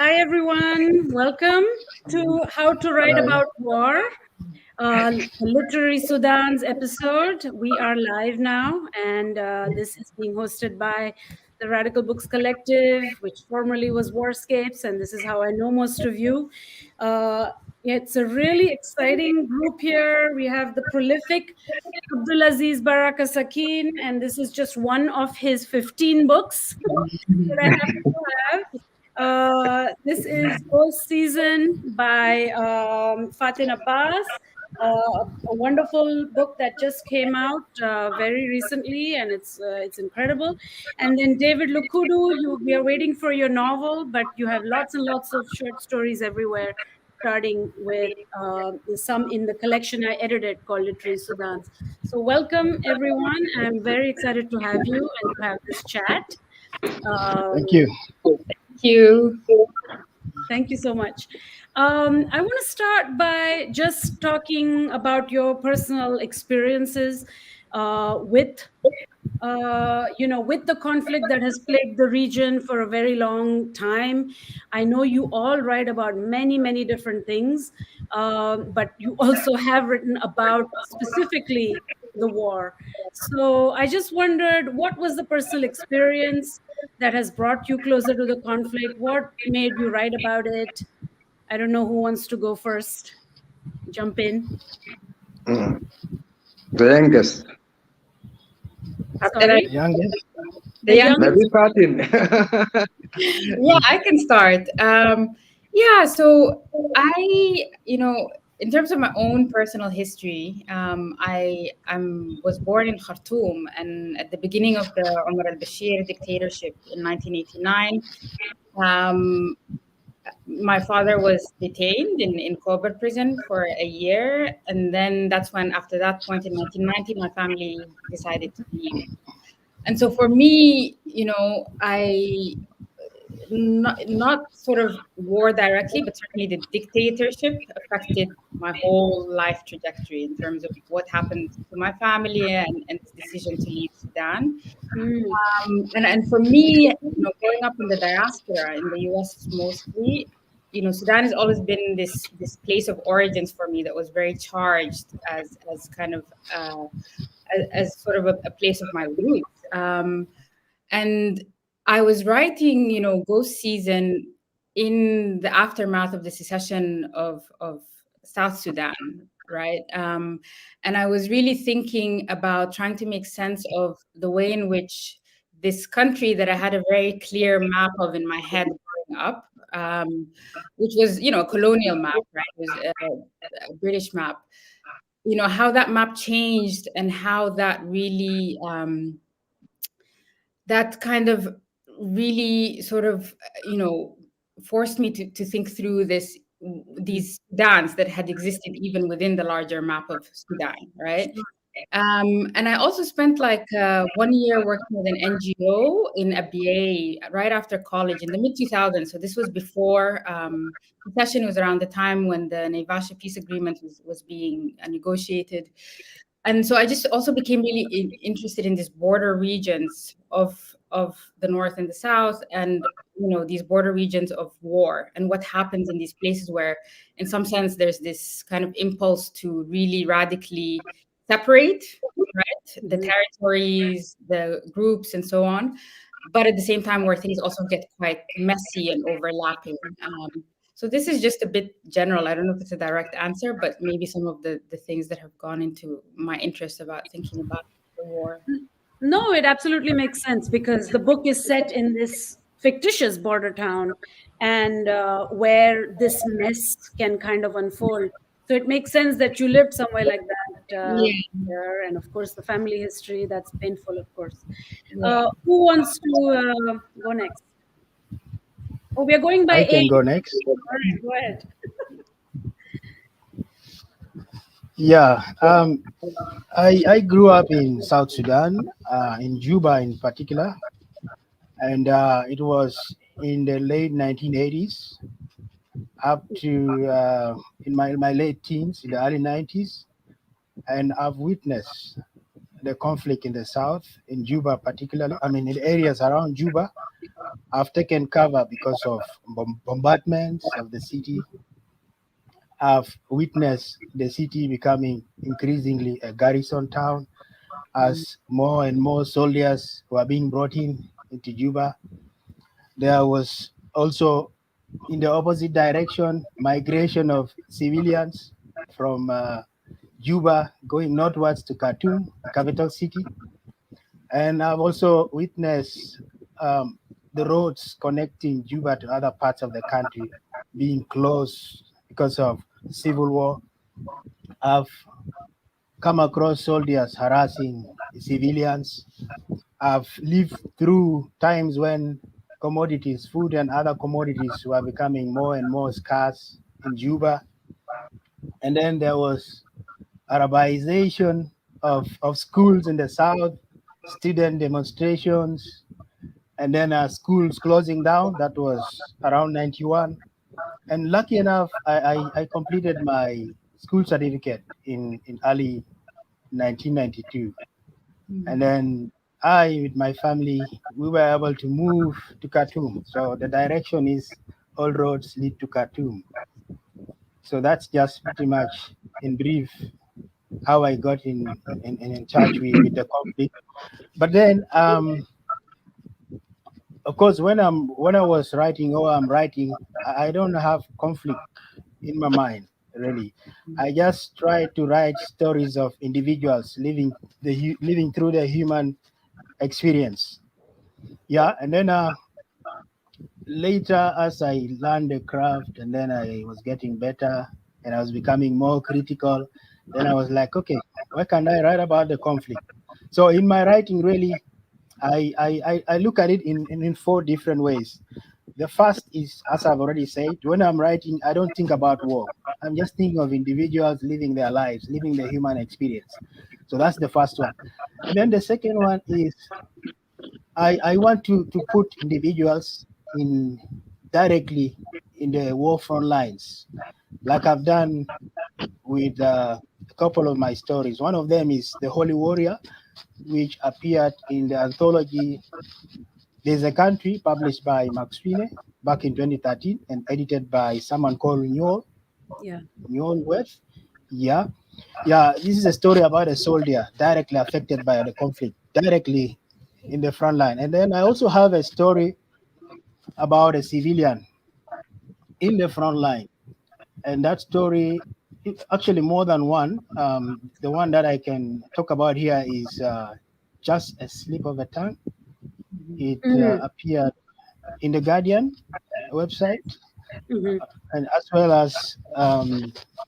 Hi, everyone. Welcome to How to Write About War, Literary Sudan's episode. We are live now, and this is being hosted by the Radical Books Collective, which formerly was Warscapes, and this is how I know most of you. It's a really exciting group here. We have the prolific Abdelaziz Baraka Sakin, and this is just one of his 15 books that I happen to have. This is Ghost Season by Fatin Abbas, a wonderful book that just came out very recently, and it's incredible. And then David Lukudu, we are waiting for your novel, but you have lots and lots of short stories everywhere, starting with some in the collection I edited called Literary Sudans. So welcome, everyone. I'm very excited to have you and to have this chat. Thank you. Thank you so much. I want to start by just talking about your personal experiences with the conflict that has plagued the region for a very long time. I know you all write about many, many different things, but you also have written about specifically the war. So I just wondered, what was the personal experience that has brought you closer to the conflict? What made you write about it? I don't know who wants to go first. Jump in. The youngest. Sorry? The youngest. Maybe Fatin. Yeah, I can start. So I, in terms of my own personal history, I was born in Khartoum, and at the beginning of the Omar al-Bashir dictatorship in 1989, my father was detained in Kober prison for a year, and then that's when, after that point in 1990, my family decided to leave. And so for me, I not sort of war directly, but certainly the dictatorship affected my whole life trajectory in terms of what happened to my family and its decision to leave Sudan. And for me, growing up in the diaspora in the US mostly, Sudan has always been this place of origins for me that was very charged as kind of as sort of a place of my roots. And I was writing, Ghost Season in the aftermath of the secession of South Sudan, right? And I was really thinking about trying to make sense of the way in which this country that I had a very clear map of in my head growing up, which was, a colonial map, right? It was a British map. How that map changed and how that really, that kind of really sort of, forced me to think through these Sudans that had existed even within the larger map of Sudan, right? And I also spent like 1 year working with an NGO in Abyei right after college in the mid-2000s. So this was before secession. Was around the time when the Naivasha peace agreement was being negotiated. And so I just also became really interested in these border regions of the North and the South, and these border regions of war, and what happens in these places where, in some sense, there's this kind of impulse to really radically separate, right, the territories, the groups, and so on, but at the same time where things also get quite messy and overlapping. So this is just a bit general. I don't know if it's a direct answer, but maybe some of the things that have gone into my interest about thinking about the war. No, it absolutely makes sense, because the book is set in this fictitious border town, and where this mess can kind of unfold. So it makes sense that you lived somewhere like that there, and of course the family history, that's painful, of course. Who wants to go next? Oh, we are going by I can age. go next. All right, go ahead. Yeah, I grew up in South Sudan, in Juba in particular, and it was in the late 1980s up to in my late teens, in the early 90s, and I've witnessed the conflict in the south, in Juba particularly. I mean, in the areas around Juba, have taken cover because of bombardments of the city. I've witnessed the city becoming increasingly a garrison town as more and more soldiers were being brought into Juba. There was also, in the opposite direction, migration of civilians from Juba going northwards to Khartoum, the capital city. And I've also witnessed the roads connecting Juba to other parts of the country being closed because of civil war. I've come across soldiers harassing civilians. I've lived through times when commodities, food and other commodities were becoming more and more scarce in Juba. And then there was Arabization of schools in the south, student demonstrations, and then schools closing down. That was around 91. And lucky enough, I completed my school certificate in early 1992. And then I, with my family, we were able to move to Khartoum. So the direction is all roads lead to Khartoum. So that's just pretty much in brief how I got in touch with the conflict. But then, of course, when I was writing or I'm writing, I don't have conflict in my mind really. I just try to write stories of individuals living through the human experience. Yeah, and then later as I learned the craft and then I was getting better and I was becoming more critical, then I was like, okay, why can't I write about the conflict? So in my writing, really, I look at it in four different ways. The first is, as I've already said, when I'm writing, I don't think about war. I'm just thinking of individuals living their lives, living the human experience. So that's the first one. And then the second one is I want to put individuals in directly in the war front lines, like I've done with a couple of my stories. One of them is The Holy Warrior, which appeared in the anthology There's a Country, published by Max Finney back in 2013 and edited by someone called Newell West. Yeah. Yeah, this is a story about a soldier directly affected by the conflict, directly in the front line. And then I also have a story about a civilian in the front line. And that story, actually more than one. The one that I can talk about here is Just a Slip of a Tongue. It appeared in the Guardian website, and as well as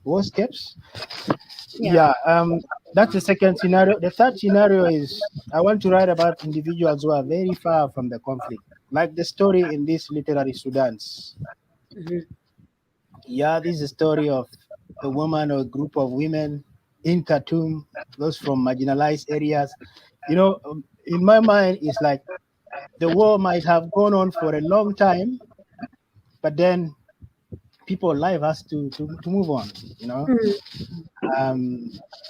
Warscapes. Yeah, that's the second scenario. The third scenario is I want to write about individuals who are very far from the conflict, like the story in this literary Sudans. Yeah, this is a story of a woman or a group of women in Khartoum, those from marginalized areas. You know, in my mind, it's like the war might have gone on for a long time, but then people's life has to move on, you know.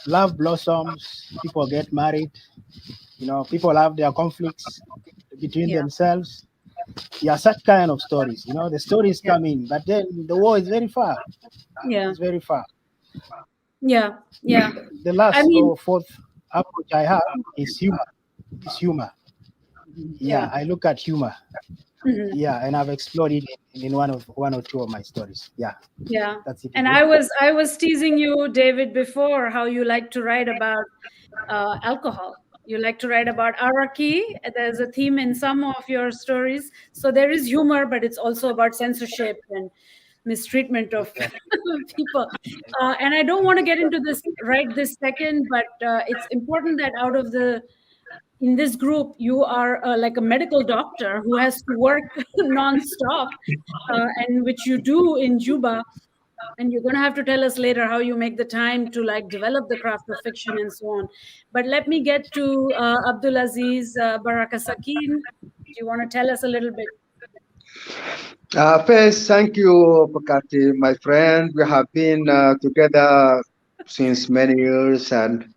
Love blossoms, people get married, you know, people have their conflicts between themselves. Yeah, such kind of stories, you know, the stories come in, but then the war is very far. It's very far. Yeah. The last I mean, or fourth approach I have is humor. It's humor. Yeah, I look at humor. Yeah, and I've explored it in one or two of my stories. Yeah, that's it. And I was teasing you, David, before how you like to write about alcohol. You like to write about anarchy. There's a theme in some of your stories. So there is humor, but it's also about censorship and mistreatment of people. And I don't want to get into this right this second, but it's important that in this group, you are like a medical doctor who has to work nonstop, and which you do in Juba. And you're going to have to tell us later how you make the time to like develop the craft of fiction and so on. But let me get to Abdelaziz Baraka Sakin. Do you want to tell us a little bit? First, thank you, Pakati, my friend. We have been together since many years, and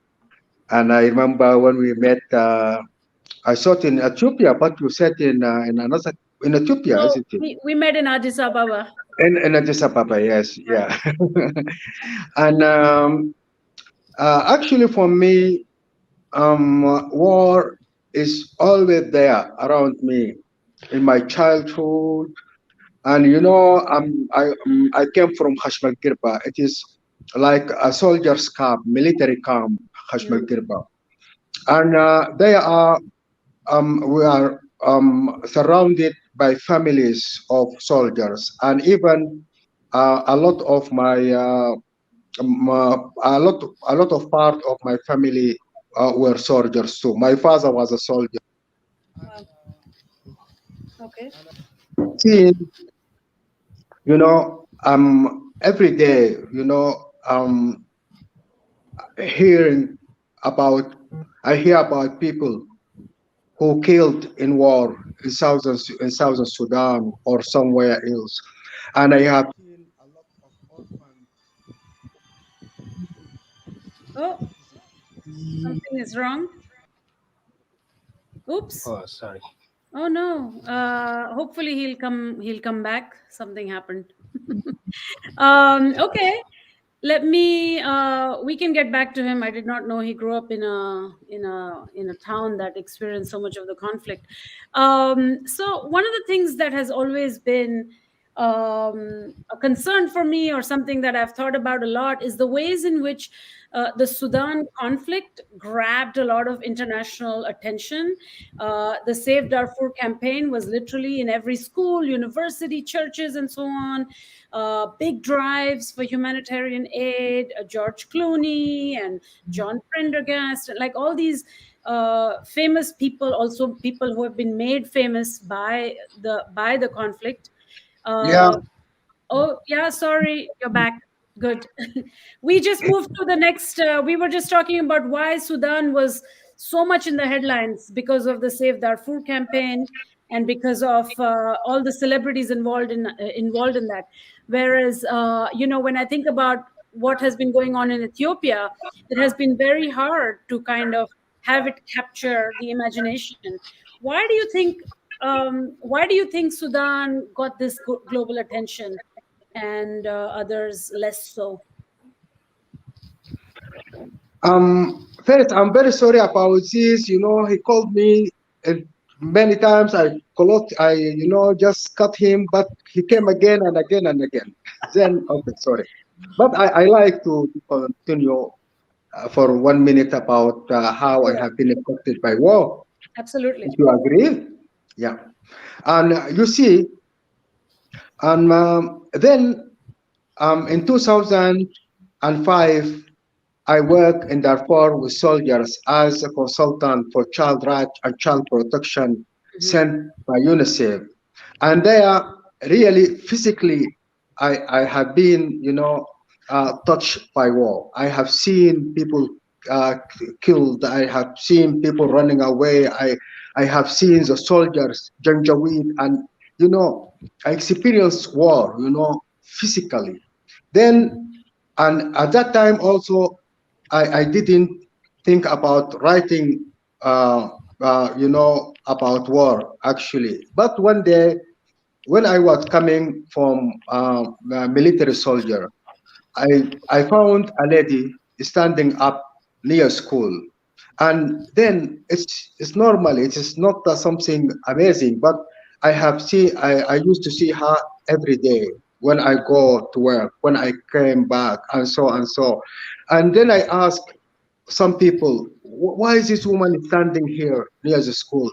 I remember when we met. I thought in Ethiopia, but you said in another in Ethiopia, No, isn't it? we met in Addis Ababa. In Addis Ababa, yes, yeah. And actually, for me, war is always there around me in my childhood. And I came from Hashmal Girba. It is like a soldier's camp, military camp, Hashmal Mm. Girba. And we are surrounded by families of soldiers, and even a lot of my a lot of part of my family were soldiers too. My father was a soldier. Wow. Okay. Seeing, every day, hearing about, I hear about people who killed in war in southern Sudan or somewhere else, and I have seen a lot of orphans. Oh, something is wrong. Oops. Oh, sorry. Oh no. Hopefully he'll come back. Something happened. Okay. Let me we can get back to him. I did not know he grew up in a town that experienced so much of the conflict. So one of the things that has always been a concern for me, or something that I've thought about a lot, is the ways in which the Sudan conflict grabbed a lot of international attention. The Save Darfur campaign was literally in every school, university, churches, and so on. Big drives for humanitarian aid, George Clooney and John Prendergast, like all these famous people, also people who have been made famous by the conflict. Yeah, Uh, Oh, yeah, sorry, you're back. Good. We just moved to the next. We were just talking about why Sudan was so much in the headlines because of the Save Darfur campaign and because of all the celebrities involved in that. Whereas, when I think about what has been going on in Ethiopia, it has been very hard to kind of have it capture the imagination. Why do you think? Why do you think Sudan got this global attention, and others less so? First, I'm very sorry about this. He called me many times. Just cut him, but he came again and again and again. Then, okay, sorry. But I like to continue for 1 minute about how I Sure. have been affected by war. Absolutely. If you agree? Yeah. And you see, and then in 2005, I worked in Darfur with soldiers as a consultant for child rights and child protection Mhm. sent by UNICEF. And there, really physically, I have been, touched by war. I have seen people killed. I have seen people running away. I have seen the soldiers, Janjaweed, and, I experienced war, physically. Then, and at that time also, I didn't think about writing, about war actually. But one day, when I was coming from a military soldier, I found a lady standing up near school, and then it's normal. It is not something amazing, but I used to see her every day when I go to work, when I came back, and so and so. And then I asked some people, why is this woman standing here near the school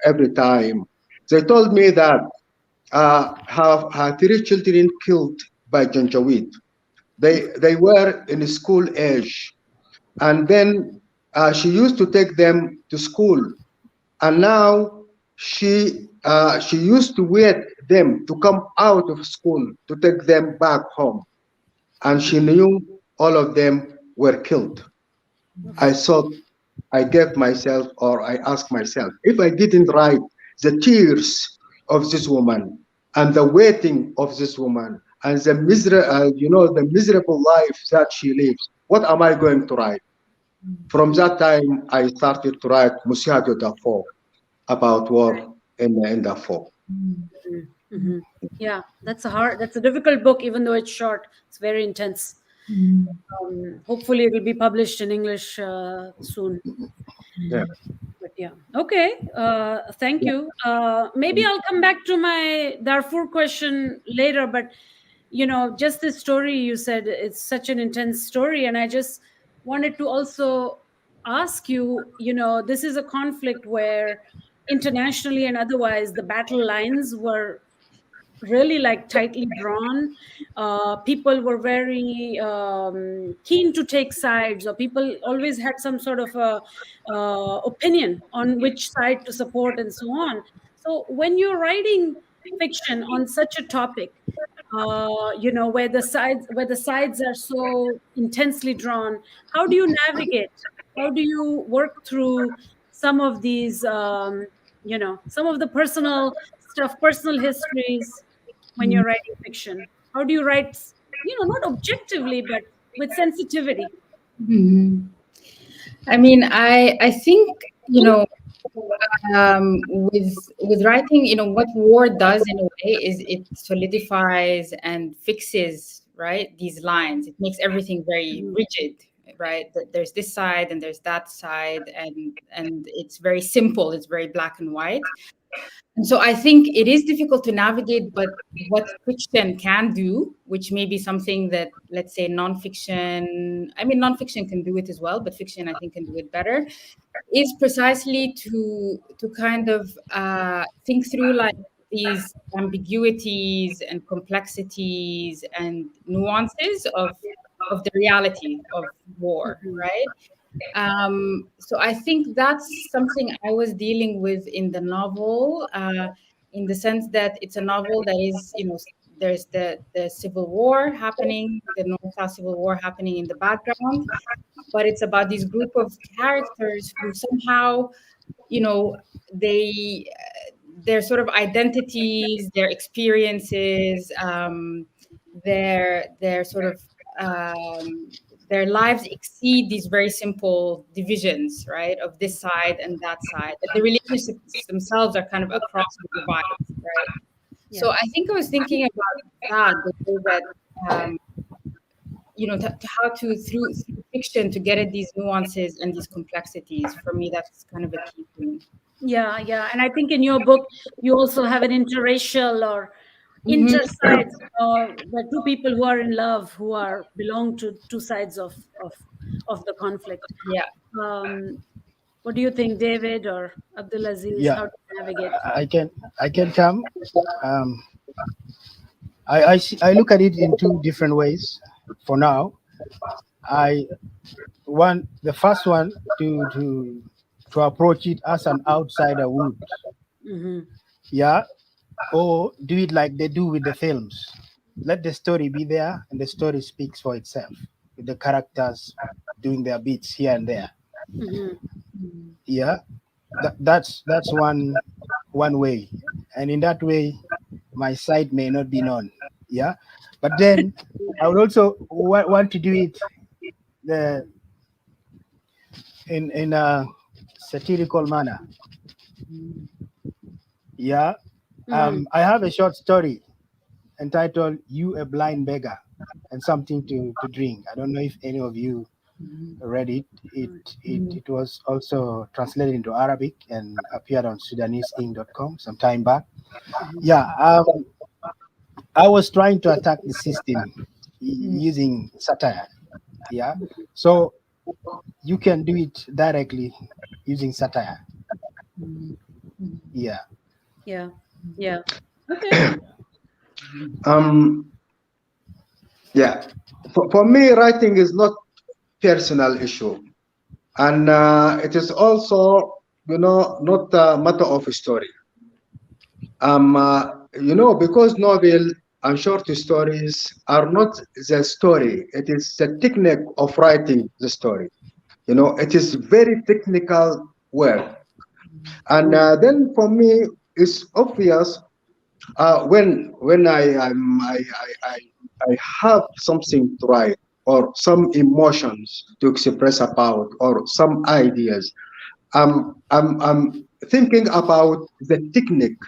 every time? They told me that her 3 children killed by Janjaweed. They were in school age, and then she used to take them to school, and now she used to wait them to come out of school to take them back home, and she knew all of them were killed. I thought, I gave myself, or I asked myself, if I didn't write the tears of this woman and the waiting of this woman and the miserable life that she lives, what am I going to write? From that time, I started to write Messiah of Darfur about war in Darfur. Mm-hmm. Yeah, that's a difficult book, even though it's short. It's very intense. Hopefully, it will be published in English soon. Yeah. But yeah, okay. Thank you. Maybe I'll come back to my Darfur question later. But just this story you said, it's such an intense story, and I just wanted to also ask you. This is a conflict where internationally and otherwise the battle lines were really like tightly drawn. People were very keen to take sides, or people always had some sort of a opinion on which side to support and so on. So when you're writing fiction on such a topic, where the sides are so intensely drawn, how do you navigate? How do you work through some of these, some of the personal stuff, personal histories, when you're writing fiction? How do you write, not objectively, but with sensitivity? I mean, I think with writing, what war does in a way is it solidifies and fixes, right, these lines. It makes everything very rigid, right? There's this side and there's that side, and it's very simple. It's very black and white. And so I think it is difficult to navigate, but what fiction can do, which may be something that, let's say, nonfiction, I mean, nonfiction can do it as well, but fiction, I think, can do it better, is precisely to kind of think through like these ambiguities and complexities and nuances of the reality of war, right? So I think that's something I was dealing with in the novel, in the sense that it's a novel that is, there's the civil war happening, the North-South civil war happening in the background, but it's about this group of characters who somehow, they their sort of identities, their experiences, their sort of their lives exceed these very simple divisions, right, of this side and that side. But the relationships themselves are kind of across the divide, right? Yeah. So I think I was thinking about that, the way that how to through fiction to get at these nuances and these complexities. For me, that's kind of a key thing. Yeah, and I think in your book you also have an interracial or intersides, the two people who are in love, who belong to two sides of the conflict. Yeah. What do you think, David or Abdelaziz? Yeah, how to navigate? I can come. I look at it in two different ways. For now, the first one to approach it as an outsider would. Yeah, or do it like they do with the films. Let the story be there, and the story speaks for itself, with the characters doing their bits here and there. Yeah, that's one way, and in that way, my side may not be known. Yeah, but then I would also want to do it in a satirical manner. Yeah. I have a short story entitled "You a Blind Beggar and Something to Drink." I don't know if any of you read it. It was also translated into Arabic and appeared on SudaneseInc.com some time back. Yeah, I was trying to attack the system using satire. Yeah, so you can do it directly using satire. Yeah. Okay. Yeah, for me, writing is not personal issue, and it is also, not a matter of story. Because novel and short stories are not the story; it is the technique of writing the story. It is very technical work, and then for me, it's obvious when I have something to write, or some emotions to express about, or some ideas. I'm thinking about the technique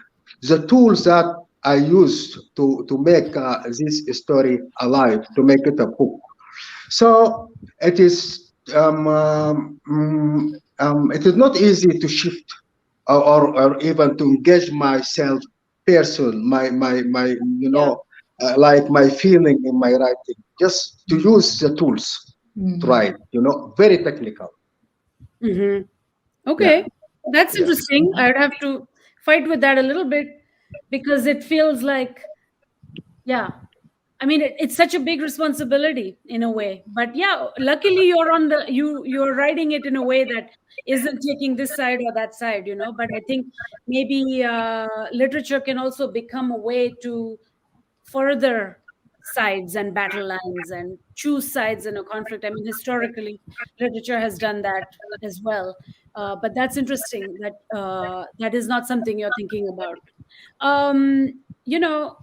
the tools that I used to make this story alive, to make it a book. So it is it is not easy to shift or even to engage myself person, my you know, like my feeling in my writing, just to use the tools to write, you know, very technical. Yeah. Okay, that's Yes. interesting. I'd have to fight with that a little bit because it feels like, yeah. I mean, it's such a big responsibility in a way. But yeah, luckily you're on the you're writing it in a way that isn't taking this side or that side, you know. But I think maybe literature can also become a way to further sides and battle lines and choose sides in a conflict. I mean, historically, literature has done that as well. But that's interesting that that is not something you're thinking about. You know,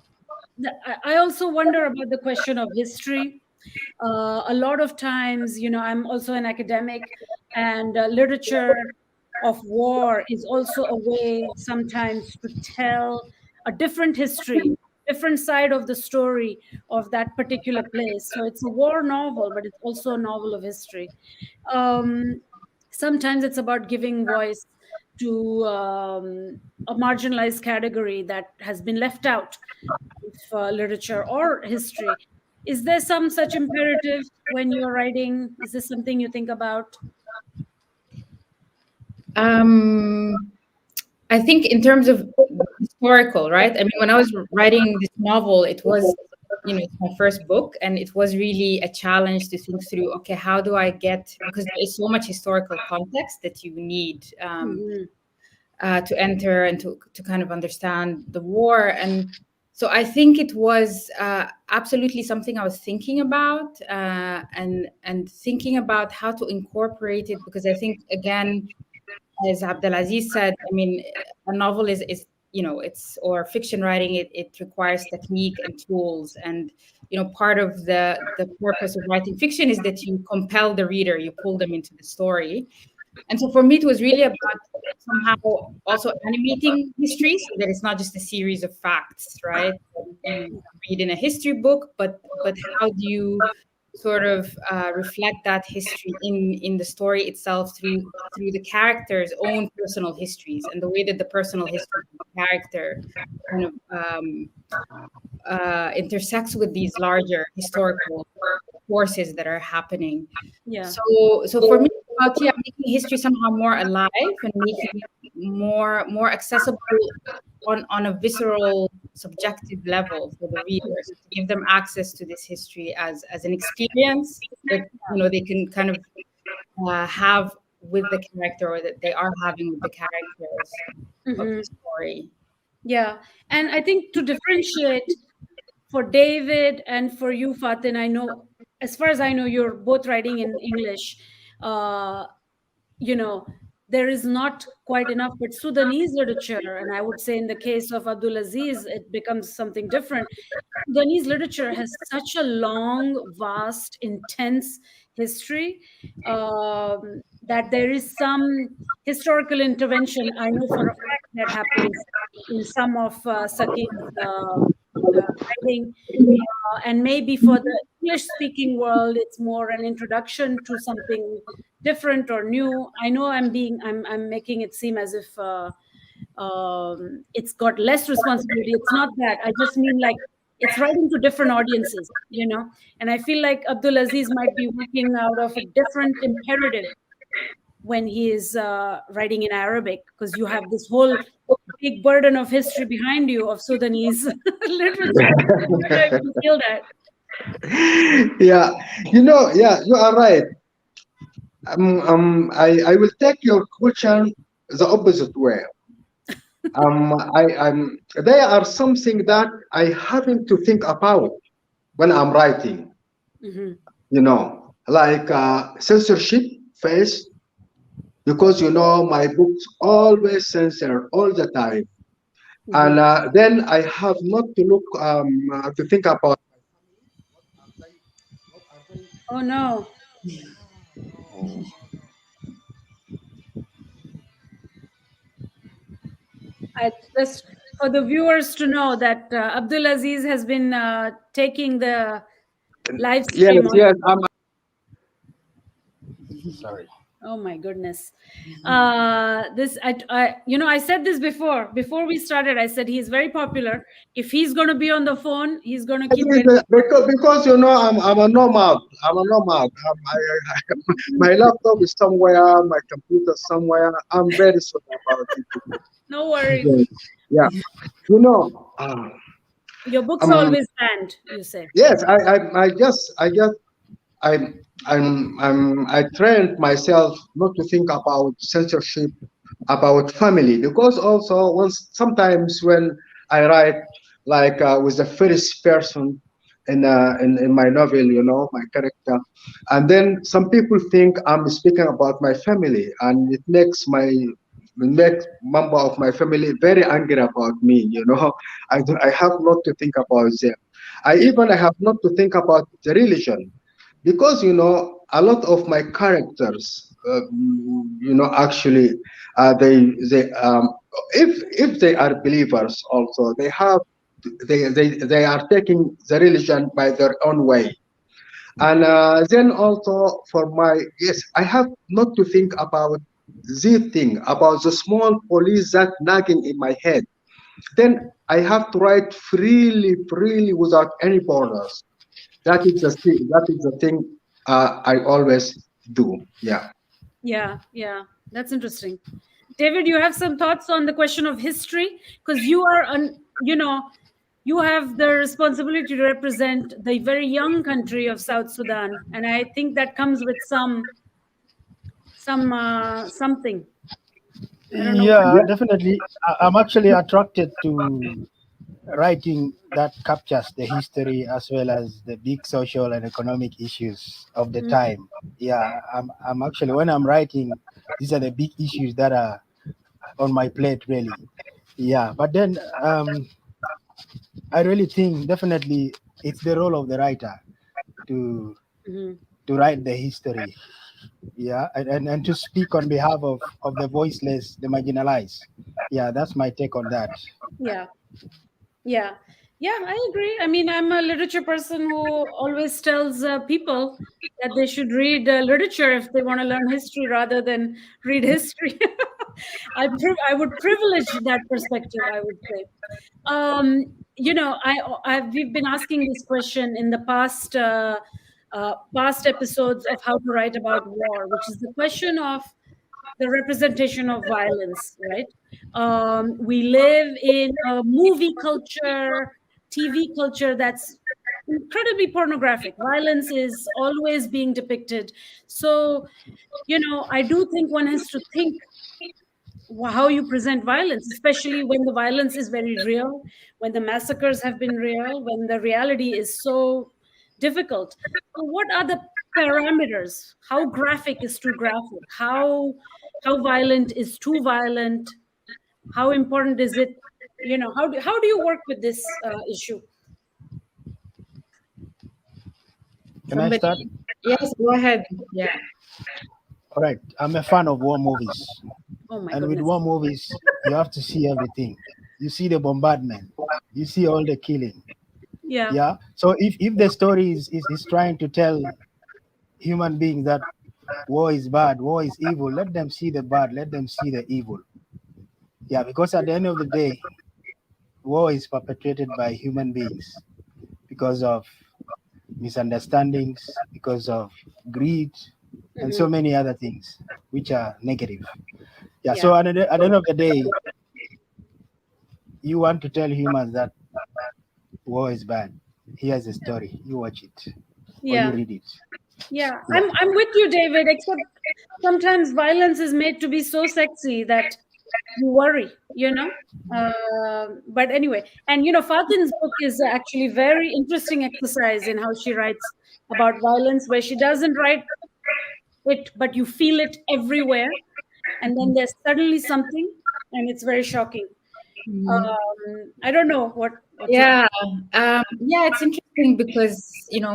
I also wonder about the question of history. A lot of times, you know, I'm also an academic, and literature of war is also a way sometimes to tell a different history, different side of the story of that particular place. So it's a war novel, but it's also a novel of history. Um, Sometimes it's about giving voice to a marginalized category that has been left out of literature or history. Is there some such imperative when you're writing? Is this something you think about? I think in terms of historical, right? I mean, when I was writing this novel, it was, you know, it's my first book, and it was really a challenge to think through, okay, how do I get, because there is so much historical context that you need Mhm. to enter and to kind of understand the war. And so I think it was absolutely something I was thinking about, and thinking about how to incorporate it, because I think, again, as Abdelaziz said, I mean, a novel is you know, it's, or fiction writing, it requires technique and tools, and you know, part of the purpose of writing fiction is that you compel the reader, you pull them into the story. And so for me, it was really about somehow also animating history, so that it's not just a series of facts, right, that you read in a history book, but how do you sort of reflect that history in the story itself through the character's own personal histories, and the way that the personal history of the character kind of intersects with these larger historical forces that are happening. Yeah. So for me, it's about, yeah, making history somehow more alive and making it more accessible on a visceral, subjective level for the readers, to give them access to this history as an experience that, you know, they can kind of have with the character, or that they are having with the characters of the story. Yeah. And I think to differentiate for David and for you, Fatin, I know, as far as I know, you're both writing in English. Uh, you know, there is not quite enough, but Sudanese literature, and I would say in the case of Abdulaziz, it becomes something different. Sudanese literature has such a long, vast, intense history, that there is some historical intervention. I know for a fact that happens in some of Sakin's writing. And maybe for the English speaking world, it's more an introduction to something different or new. I know I'm making it seem as if it's got less responsibility. It's not that. I just mean like it's writing to different audiences, you know. And I feel like Abdulaziz might be working out of a different imperative when he is writing in Arabic, because you have this whole big burden of history behind you of Sudanese literature. I don't know if you feel that. Yeah, you know, yeah, you are right. I will take your question the opposite way. There are something that I having to think about when I'm writing. Hmm. You know, like censorship first, because you know my books always censored all the time, Hmm. and then I have not to look to think about what are they. Oh no, I just for the viewers to know that Abdelaziz has been taking the live stream. Yes. Sorry. Oh my goodness. This, I said this before we started. I said he's very popular. If he's going to be on the phone, he's going to keep it. Because I'm a nomad. My laptop is somewhere, my computer somewhere. I'm very sorry about it. No worries. Yeah. Your books are always banned, you say. Yes, I trained myself not to think about censorship, about family, because also sometimes when I write like with the first person in my novel, my character, and then some people think I'm speaking about my family, and it makes member of my family very angry about me. I have not to think about them. I have not to think about the religion, because a lot of my characters, actually, they if they are believers, also they are taking the religion by their own way. And then also I have not to think about the thing, about the small police that nagging in my head. Then I have to write freely without any borders. That is the thing I always do. Yeah. Yeah. That's interesting. David, you have some thoughts on the question of history? Because you are, you have the responsibility to represent the very young country of South Sudan. And I think that comes with something. I don't know. Yeah, definitely. I'm actually attracted to writing that captures the history as well as the big social and economic issues of the time. Yeah, I'm actually, when I'm writing, these are the big issues that are on my plate, really. Yeah, but then I really think definitely it's the role of the writer to write the history. Yeah, and to speak on behalf of the voiceless, the marginalized. Yeah, that's my take on that. Yeah, I agree. I mean, I'm a literature person who always tells people that they should read literature if they want to learn history rather than read history. I would privilege that perspective, I would say. We've been asking this question in the past episodes of How to Write About War, which is the question of the representation of violence, right? We live in a movie culture, TV culture that's incredibly pornographic. Violence is always being depicted. So, I do think one has to think how you present violence, especially when the violence is very real, when the massacres have been real, when the reality is so difficult. So what are the parameters? How graphic is too graphic? How violent is too violent? How important is it? How do you work with this issue? Can I start? Yes, go ahead. Yeah. All right. I'm a fan of war movies. Oh my and goodness. with war movies, you have to see everything. You see the bombardment. You see all the killing. Yeah. So if the story is trying to tell human beings that war is bad, war is evil, let them see the bad, let them see the evil. Yeah, because at the end of the day, war is perpetrated by human beings because of misunderstandings, because of greed, and so many other things which are negative. Yeah. So at the end of the day, you want to tell humans that war is bad. Here's the story. You watch it. Or you read it. Yeah. I'm with you, David, except sometimes violence is made to be so sexy that you worry, but anyway, and Fatin's book is actually very interesting exercise in how she writes about violence, where she doesn't write it, but you feel it everywhere, and then there's suddenly something, and it's very shocking. I don't know what it's interesting interesting because,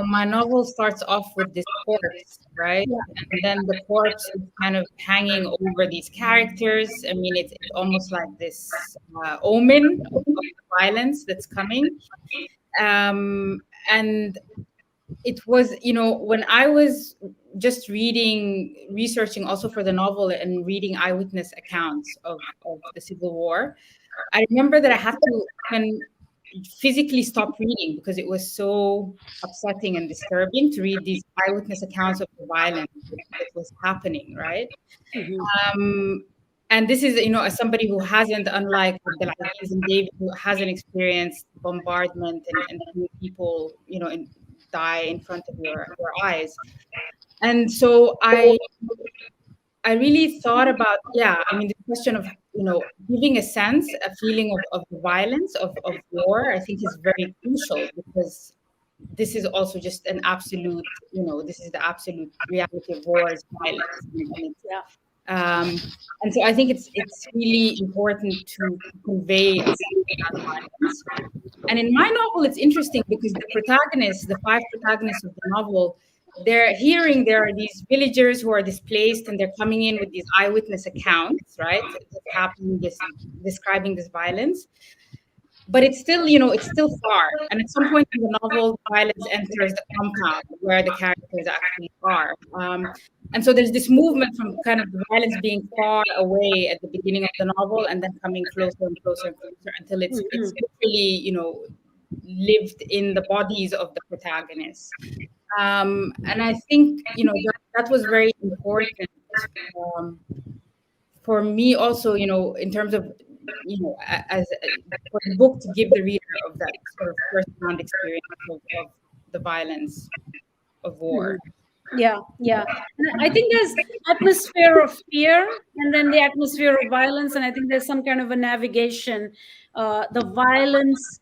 my novel starts off with this corpse, right? And then the corpse is kind of hanging over these characters. I mean, it's almost like this omen of violence that's coming. And it was, when I was just researching also for the novel and reading eyewitness accounts of the Civil War, I remember that I had to physically stop reading because it was so upsetting and disturbing to read these eyewitness accounts of the violence that was happening, right? And this is, as somebody who hasn't, unlike Abdelaziz and David, who hasn't experienced bombardment and seeing people, die in front of your eyes. And so I really thought about, the question of, giving a feeling of the violence of war, I think is very crucial, because this is also just an absolute, this is the absolute reality of war is violence. And so I think it's really important to convey a sense of violence. And in my novel, it's interesting because the 5 protagonists of the novel, there are these villagers who are displaced, and they're coming in with these eyewitness accounts, right? Describing this violence. But it's still, it's still far. And at some point in the novel, violence enters the compound where the characters actually are. And so there's this movement from kind of the violence being far away at the beginning of the novel, and then coming closer and closer and closer until it's literally, lived in the bodies of the protagonists. And I think, that was very important for me also, in terms of, as for the book to give the reader of that sort of first-hand experience of the violence of war. Yeah. And I think there's atmosphere of fear, and then the atmosphere of violence, and I think there's some kind of a navigation. The violence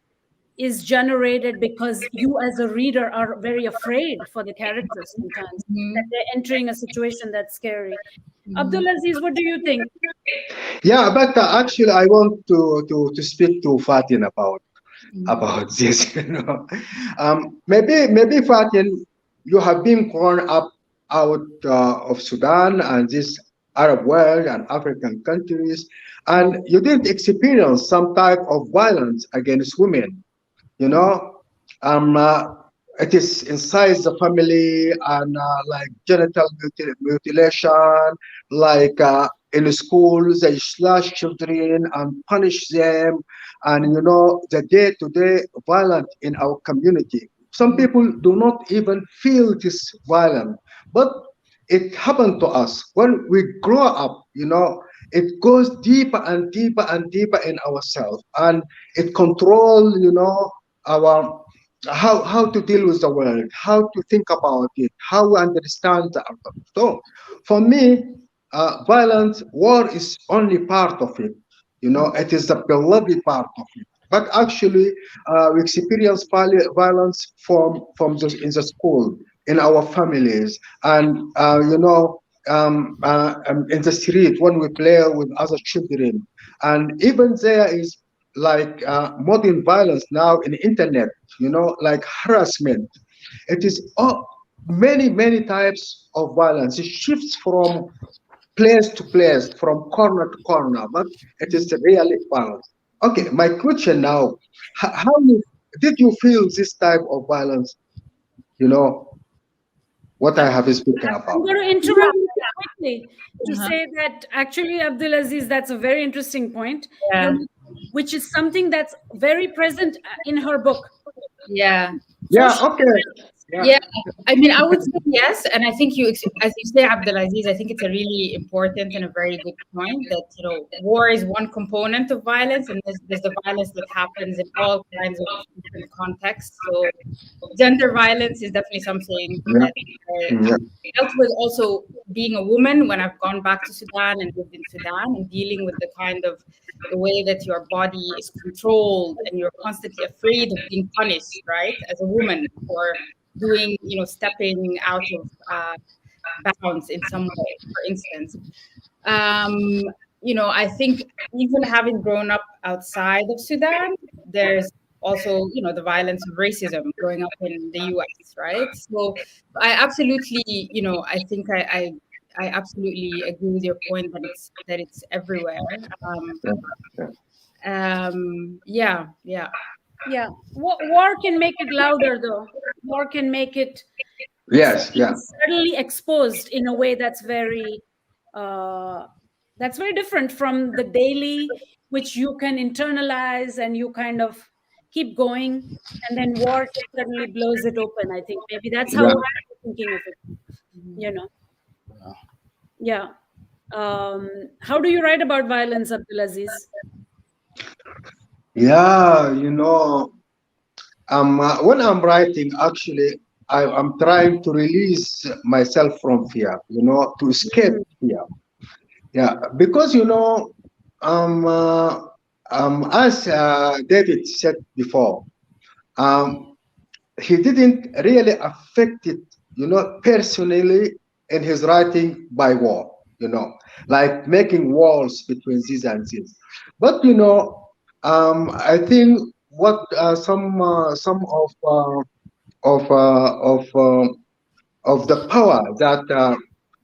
is generated because you as a reader are very afraid for the characters sometimes, that they're entering a situation that's scary. Abdulaziz, what do you think? Yeah, but actually, I want to speak to Fatin about this. Maybe Fatin, you have been grown up out of Sudan and this Arab world and African countries, and you didn't experience some type of violence against women. It is inside the family, and like genital mutilation, like in school they slash children and punish them, and the day-to-day violence in our community. Some people do not even feel this violence, but it happened to us when we grow up. It goes deeper and deeper and deeper in ourselves, and it controls our how to deal with the world, how to think about it, how we understand the outcome. So for me, violence, war is only part of it. It is the beloved part of it. But actually, we experience violence in the school, in our families, and in the street when we play with other children. And even there is like modern violence now in the internet, like harassment. It is many types of violence. It shifts from place to place, from corner to corner, but it is really violence. Okay, my question now, how did you feel this type of violence? What I have spoken about. I'm going to interrupt quickly to say that actually, Abdulaziz, that's a very interesting point, which is something that's very present in her book. Okay. Yeah, I mean, I would say yes, and I think as you say, Abdelaziz, I think it's a really important and a very good point that war is one component of violence, and there's the violence that happens in all kinds of different contexts. So, gender violence is definitely something that I dealt with. Also, being a woman when I've gone back to Sudan and lived in Sudan, and dealing with the way that your body is controlled, and you're constantly afraid of being punished, right, as a woman, or doing, stepping out of bounds in some way, for instance. I think even having grown up outside of Sudan, there's also, the violence of racism growing up in the US, right? So I absolutely, I think I absolutely agree with your point that it's everywhere. Yeah, yeah. Yeah. War can make it louder, though. War can make it Yes, yeah, suddenly exposed in a way that's very different from the daily, which you can internalize and you kind of keep going, and then war just suddenly blows it open. I think maybe that's how yeah. I'm thinking of it. You know. Yeah. How do you write about violence, Abdulaziz? Yeah, when I'm writing, actually, I'm trying to release myself from fear, to escape fear. Yeah, because, as David said before, he didn't really affect it, personally in his writing by war, like making walls between this and this. But, I think what some of of the power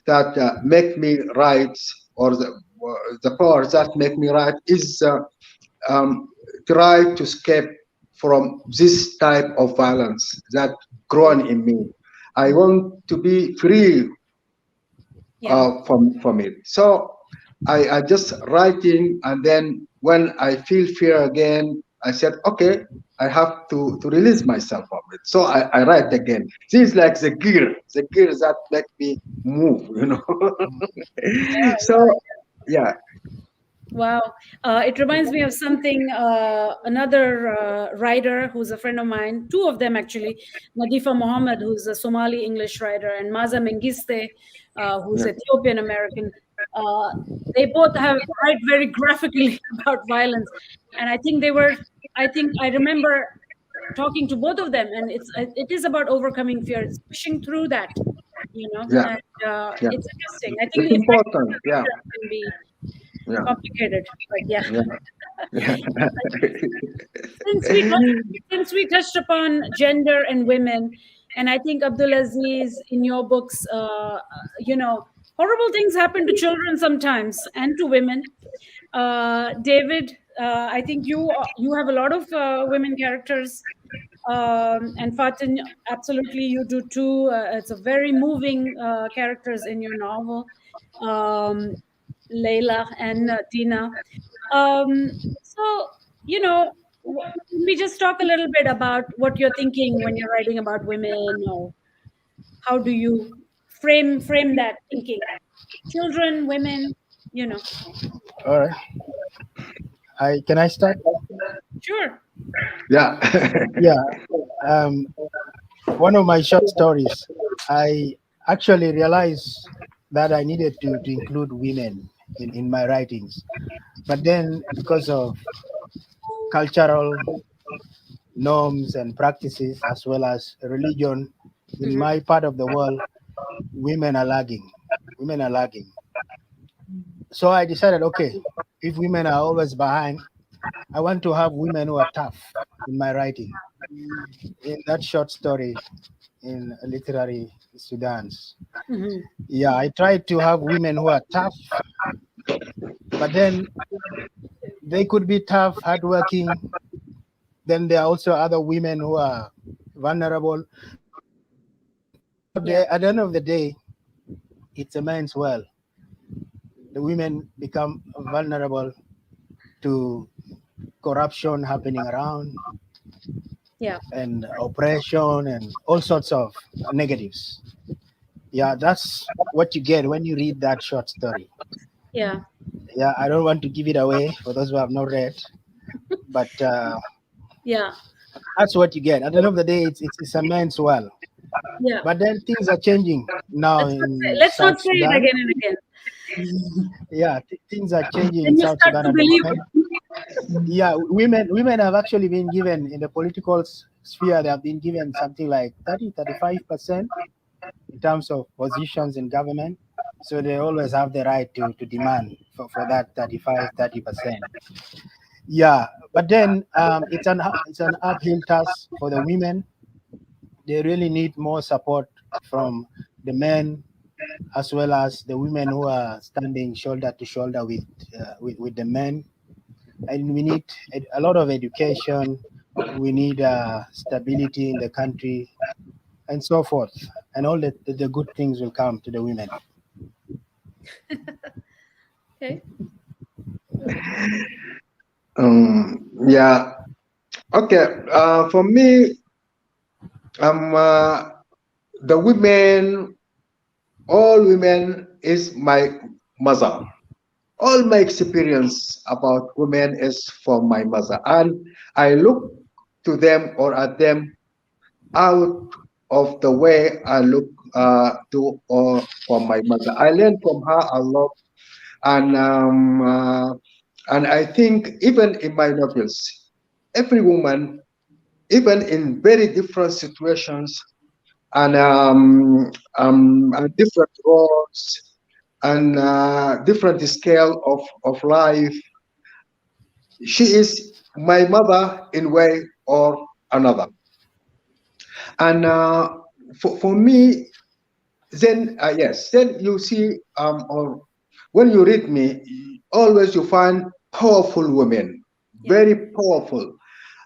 that make me write, or the power that make me write is um, try to escape from this type of violence that grown in me. I want to be free from it. So I just writing, and then when I feel fear again, I said, okay, I have to release myself from it. So I write again. This is like the gear that make me move, So yeah, Wow. It reminds me of something, another writer who's a friend of mine, two of them actually, Nadifa Mohammed, who's a Somali English writer, and Maza Mengiste, who's yeah, Ethiopian American. They both write very graphically about violence. And I think I remember talking to both of them, and it is about overcoming fear. It's pushing through that, yeah, and yeah. it's interesting. I think It's the effect important. Yeah, can be yeah, complicated, but yeah. yeah. since we since we touched upon gender and women, and I think Abdulaziz, in your books, horrible things happen to children sometimes and to women. David, I think you have a lot of women characters, and Fatin, absolutely, you do too. It's a very moving characters in your novel, Layla and Tina. So, can we just talk a little bit about what you're thinking when you're writing about women, or how do you frame that thinking? Children, women, you know. All right. Can I start? Sure. Yeah. Yeah. Um, One of my short stories, I actually realized that I needed to include women in my writings. But then, because of cultural norms and practices, as well as religion, in Mhm. my part of the world, women are lagging. Women are lagging. So I decided, okay, if women are always behind, I want to have women who are tough in my writing. In that short story, in literary Sudans, Mhm. yeah, I tried to have women who are tough, but then they could be tough, hardworking. Then there are also other women who are vulnerable. Yeah. At the end of the day, it's a man's world. The women become vulnerable to corruption happening around, Yeah. and oppression and all sorts of negatives. Yeah, that's what you get when you read that short story. Yeah. Yeah, I don't want to give it away for those who have not read, but Yeah. that's what you get. At the end of the day, it's a man's world. Yeah. But then things are changing now Let's not say, in let's not South say it Sudan. again and again. Yeah, things are changing in Then you South start Sudan to at the believe moment. it. Yeah, women have actually been given in the political sphere. They have been given something like 35% in terms of positions in government. So they always have the right to demand for that 30%. Yeah, But then it's an uphill task for the women. They really need more support from the men as well as the women who are standing shoulder to shoulder with the men. And we need a lot of education. We need stability in the country and so forth. And all the good things will come to the women. Okay. Yeah. Okay. For me, the women, all women is my mother. All my experience about women is from my mother, and I look to them or at them out of the way I look to or from my mother. I learned from her a lot, and I think even in my novels, every woman, even in very different situations and different roles and different scale of life, she is my mother in way or another. And for me, then yes, then you see or when you read me, always you find powerful women, very powerful.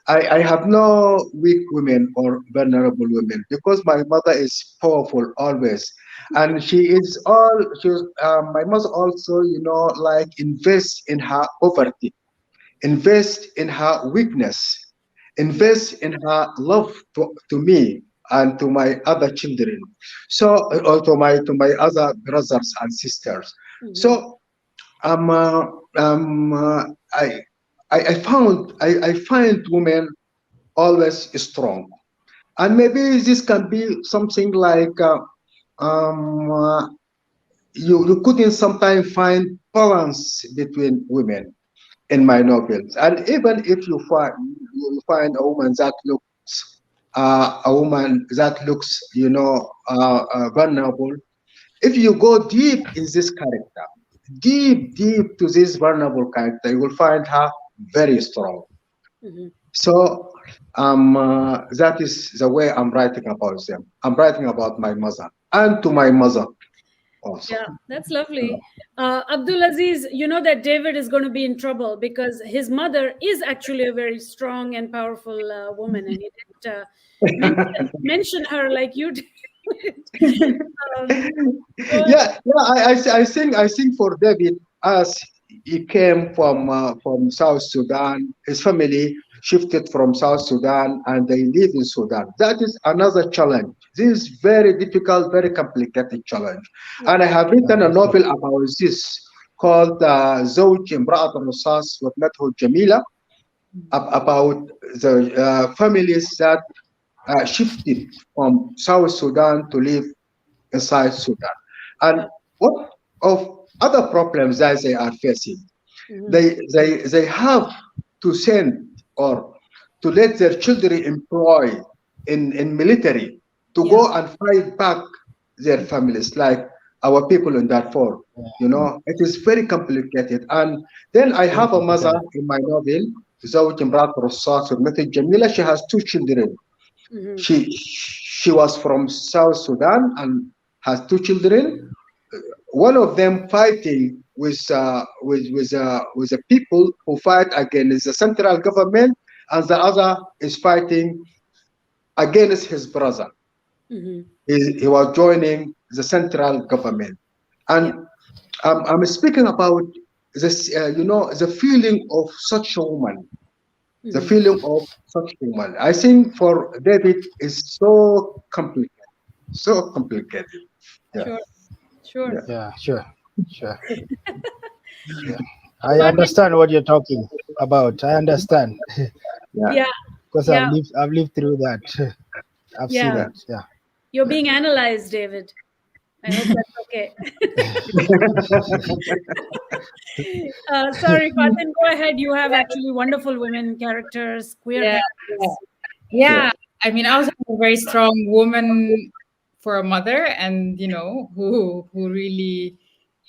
I have no weak women or vulnerable women because my mother is powerful always, and she is all. My mother also, like invest in her poverty, invest in her weakness, invest in her love to me and to my other children, so or to my other brothers and sisters. So um, uh, um, uh, I, I find women always strong, and maybe this can be something like um, uh, you couldn't sometimes find balance between women in my novels. And even if you find a woman that looks vulnerable, if you go deep in this character, deep to this vulnerable character, you will find her very strong. So that is the way I'm writing about them. I'm writing about my mother and to my mother also. Yeah, that's lovely. Abdulaziz, you know that David is going to be in trouble because his mother is actually a very strong and powerful woman, and he didn't mention her like you did. um, I sing for David as he came from South Sudan. His family shifted from South Sudan and they live in Sudan. That is another challenge. This is very difficult, very complicated challenge. And I have written a novel about this called زوج امرأة الرصاص وابنته الجميلة, about the families that shifted from South Sudan to live inside Sudan. And what of other problems that they are facing? They have to send or to let their children employ in military to go and fight back their families, like our people in Darfur. It is very complicated. And then I have a mother in my novel, زوج امرأة رصاص وابنته الجميلة. She has two children. She was from South Sudan and has two children. One of them fighting with the people who fight against the central government, and the other is fighting against his brother. He was joining the central government, and I'm speaking about this. The feeling of such a woman. The feeling of such a woman. I think for David is so complicated. So complicated. Yeah. Sure. Yeah, sure. Yeah. I understand what you're talking about. I understand. Yeah. Because I've lived through that. I've seen it. Yeah. You're being analyzed, David. I hope that's okay. Sorry, Fatin, go ahead. You have actually wonderful women characters, queer characters. Yeah. I mean, I was a very strong woman for a mother, and who really,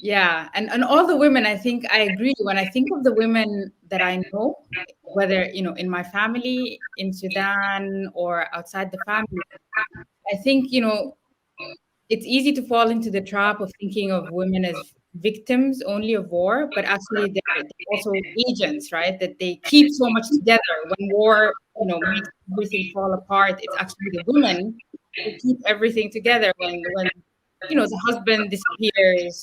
Yeah, and all the women, I think I agree. When I think of the women that I know, whether in my family in Sudan or outside the family, I think it's easy to fall into the trap of thinking of women as victims only of war, but actually they're also agents, right? That they keep so much together. When war, makes everything fall apart, it's actually the women who keep everything together. When the husband disappears,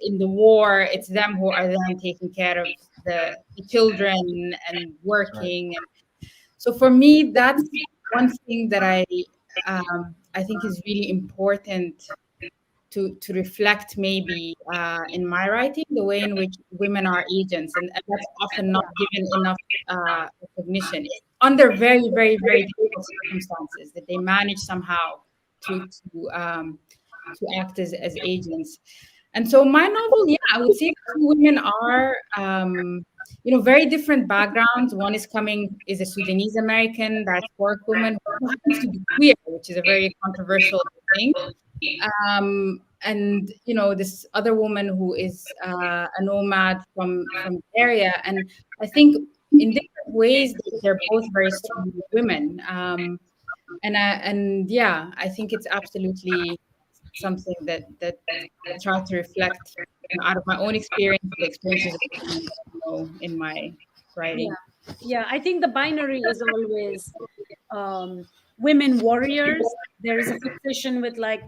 in the war, it's them who are then taking care of the children and Right. working. So for me, that's one thing that I think is really important to reflect maybe in my writing, the way in which women are agents, and that's often not given enough recognition under very, very, very difficult circumstances that they manage somehow to to um, to act as agents. And so my novel, yeah, I would say the two women are, very different backgrounds. One is a Sudanese American diasporic woman who happens to be queer, which is a very controversial thing. And this other woman who is a nomad from the area. And I think in different ways they're both very strong women. And yeah, I think it's absolutely something that I try to reflect out of my own experience, the experiences of women that I know in my writing. Yeah, I think the binary is always women warriors. There is a fixation with like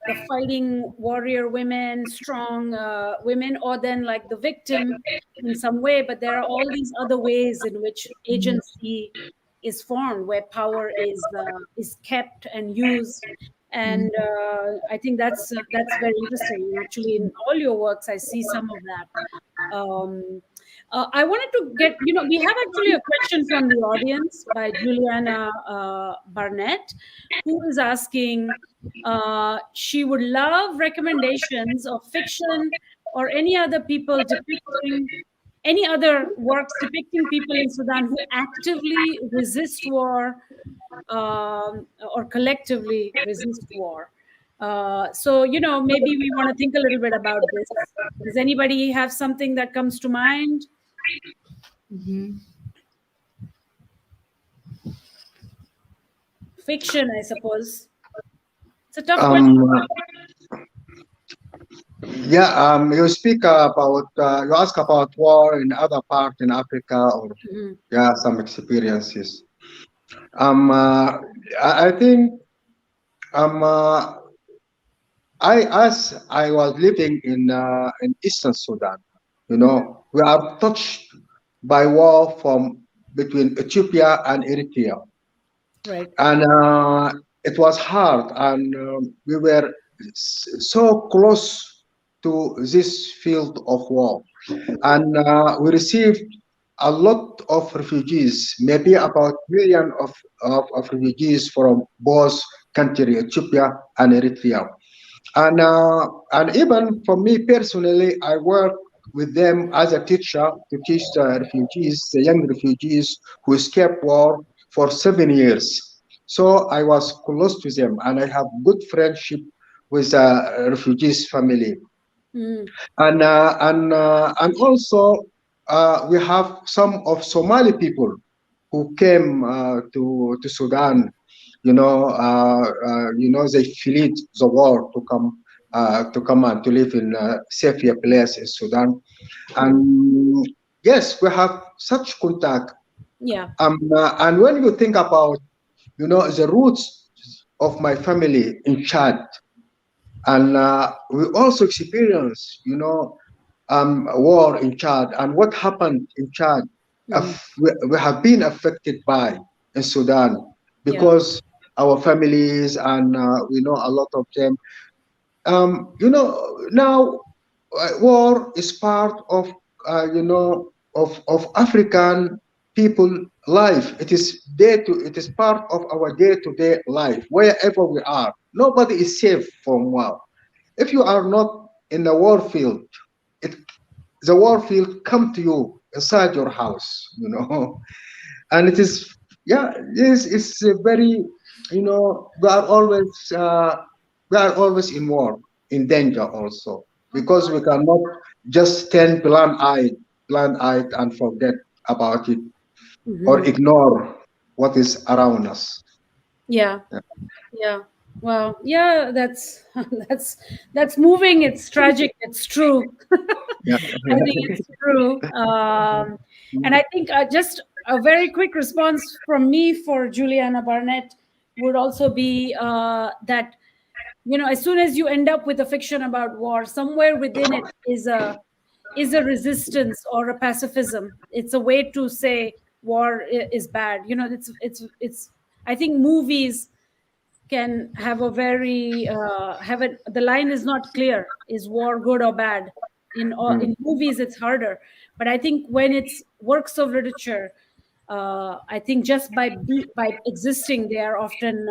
the fighting warrior women, strong women, or then like the victim in some way. But there are all these other ways in which agency is formed, where power is kept and used. And I think that's very interesting. Actually, in all your works, I see some of that. I wanted to get, we have actually a question from the audience by Juliana Barnett, who is asking, she would love recommendations of fiction or any other works depicting people in Sudan who actively resist war or collectively resist war. So, maybe we want to think a little bit about this. Does anybody have something that comes to mind? Fiction, I suppose. It's a tough question. Um, yeah, you speak about, you ask about war in other part in Africa, or Mhm. yeah, some experiences. I think um, uh, as I was living in Eastern Sudan, we are touched by war from between Ethiopia and Eritrea, Right. and it was hard, and we were so close to this field of war, and we received a lot of refugees, maybe about million of refugees from both countries, Ethiopia and Eritrea. And even for me personally, I work with them as a teacher to teach the refugees, the young refugees who escaped war for 7 years. So I was close to them, and I have good friendship with the refugees family. Mm. And also we have some of Somali people who came to Sudan. They fled the war to come and to live in a safer place in Sudan. And yes, we have such contact. Yeah. And when you think about the roots of my family in Chad, and we also experience war in Chad, and what happened in Chad, Mm. we have been affected by in Sudan, Yeah. because our families, and we know a lot of them. Now war is part of of African people life. It is part of our day-to-day life wherever we are. Nobody is safe from war. If you are not in the war field, it, the war field come to you inside your house. And it is, yeah, yes, it's a very, we are always in war. in danger also, because we cannot just stand blind-eyed and forget about it or ignore what is around us. Yeah. Yeah. Yeah. Well, yeah, that's moving. It's tragic. It's true. Yeah. I think it's true. And I think just a very quick response from me for Juliana Barnett would also be that, as soon as you end up with a fiction about war, somewhere within it is a resistance or a pacifism. It's a way to say war is bad. It's. I think movies can have a very have it. The line is not clear. Is war good or bad? In movies, it's harder. But I think when it's works of literature, I think just by existing, they are often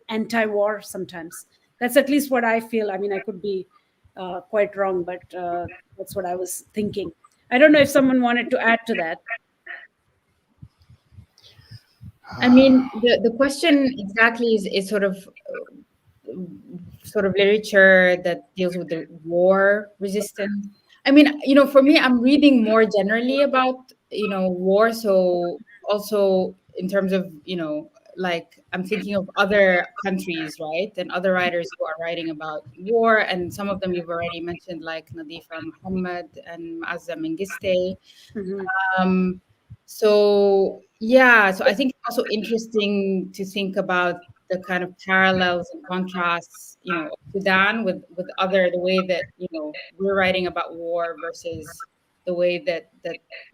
anti-war. Sometimes that's at least what I feel. I mean, I could be quite wrong, but that's what I was thinking. I don't know if someone wanted to add to that. I mean, the question exactly is sort of literature that deals with the war resistance. I mean, for me, I'm reading more generally about, war. So also in terms of, like I'm thinking of other countries, right? And other writers who are writing about war. And some of them you've already mentioned, like Nadifa Muhammad and Azza Mengiste. Mhm. Um, so yeah, so I think it's also interesting to think about the kind of parallels and contrasts, of Sudan with the way that we're writing about war versus the way that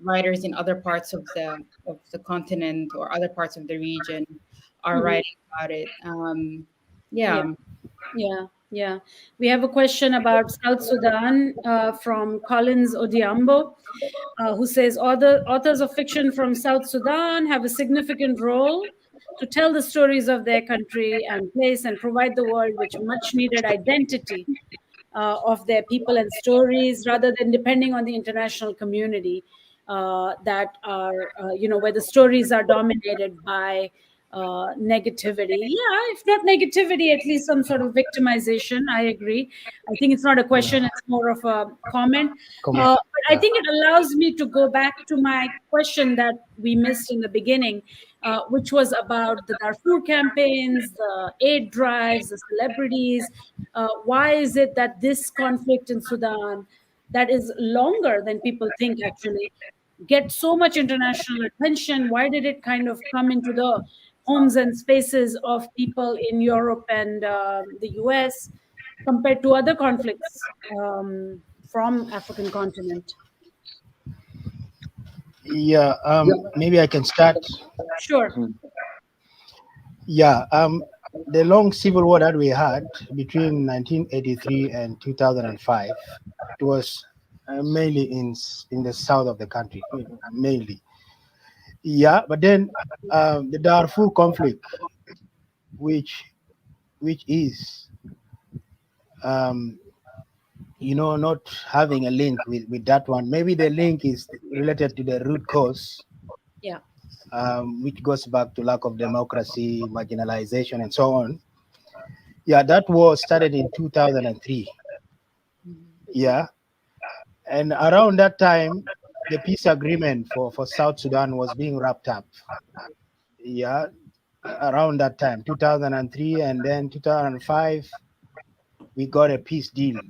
writers in other parts of the continent or other parts of the region are Mhm. writing about it. Yeah. Yeah. Yeah, yeah. We have a question about South Sudan from Collins Odiambo, who says authors of fiction from South Sudan have a significant role to tell the stories of their country and place and provide the world with much needed identity of their people and stories, rather than depending on the international community that are, where the stories are dominated by negativity. Yeah, if not negativity, at least some sort of victimization. I agree. I think it's not a question, it's more of a comment. Comment. But I think it allows me to go back to my question that we missed in the beginning, which was about the Darfur campaigns, the aid drives, the celebrities. Why is it that this conflict in Sudan, that is longer than people think actually, get so much international attention? Why did it kind of come into the homes and spaces of people in Europe and the US compared to other conflicts from African continent? Yeah, maybe I can start. Sure. Yeah, the long civil war that we had between 1983 and 2005, it was mainly in the south of the country, mainly. Yeah, but then the Darfur conflict, which is um, not having a link with that one. Maybe the link is related to the root cause, Yeah. which goes back to lack of democracy, marginalization, and so on. Yeah, that war started in 2003. Yeah, and around that time, the peace agreement for South Sudan was being wrapped up. Yeah, around that time, 2003, and then 2005, we got a peace deal.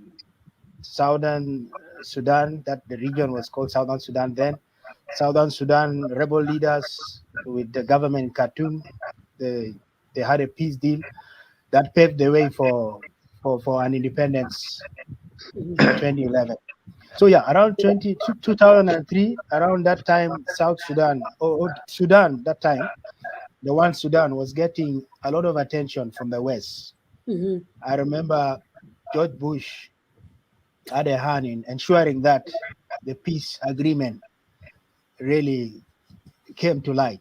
Southern Sudan, that the region was called Southern Sudan then. Southern Sudan rebel leaders with the government in Khartoum, they had a peace deal that paved the way for an independence in 2011. So yeah, around 2003, around that time, South Sudan, or Sudan, that time, the one Sudan was getting a lot of attention from the West. Mhm. I remember George Bush had a hand in ensuring that the peace agreement really came to light.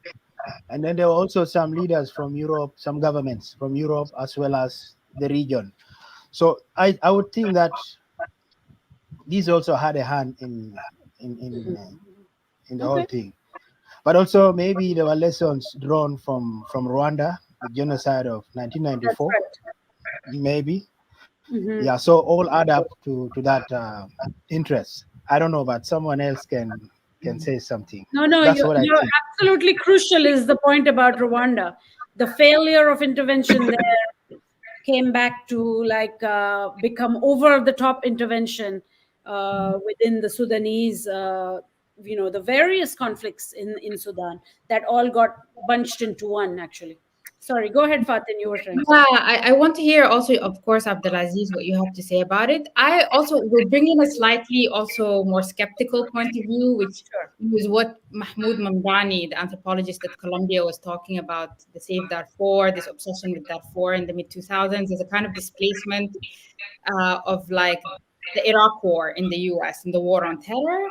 And then there were also some leaders from Europe, some governments from Europe, as well as the region. So I would think that these also had a hand in in, uh, in the whole Okay. thing. But also maybe there were lessons drawn from Rwanda, the genocide of That's 1994, right. maybe. Mhm. Yeah, so all add up to that interest. I don't know, but someone else can say something. No, no, That's what I you're think. absolutely crucial is the point about Rwanda. The failure of intervention there came back to like become over the top intervention within the Sudanese, the various conflicts in Sudan that all got bunched into one, actually. Sorry, go ahead, Fatin, you were trying to say. Yeah, I want to hear also, of course, Abdelaziz, what you have to say about it. I also will bring in a slightly also more skeptical point of view, which Sure. is what Mahmoud Mamdani, the anthropologist at Columbia, was talking about the Save Darfur, this obsession with Darfur in the mid 2000s as a kind of displacement of like the Iraq War in the US and the war on terror,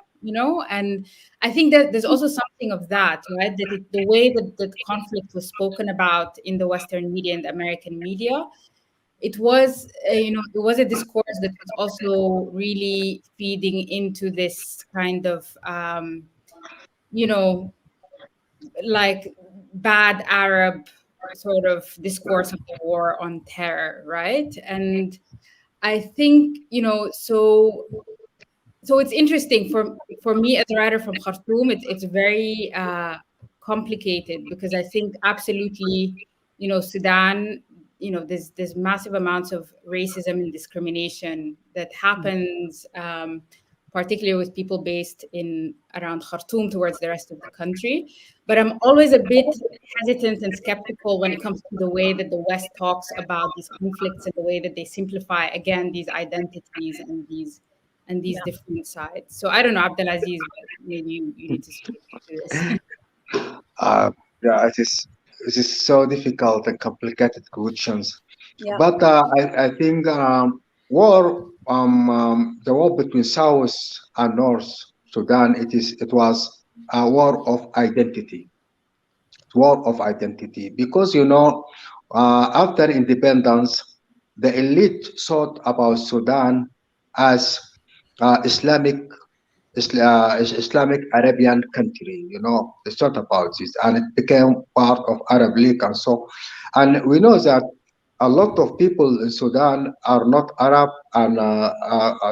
and I think that there's also something of that, right? That the way that the conflict was spoken about in the Western media and the American media, it was, it was a discourse that was also really feeding into this kind of, you know, like bad Arab sort of discourse of the war on terror, right? And I think, so it's interesting for me as a writer from Khartoum. It's very complicated because I think absolutely, Sudan, there's massive amounts of racism and discrimination that happens, particularly with people based in around Khartoum towards the rest of the country. But I'm always a bit hesitant and skeptical when it comes to the way that the West talks about these conflicts and the way that they simplify again these identities and these Yeah. different sides. So I don't know, Abdelaziz, but maybe you need to speak to this. Uh, yeah, it is so difficult and complicated questions. Yeah. But I think the war between South and North Sudan, it was a war of identity, because after independence, the elite thought about Sudan as Islamic Islamic Arabian country. They thought about this, and it became part of Arab League and so. And we know that a lot of people in Sudan are not Arab, and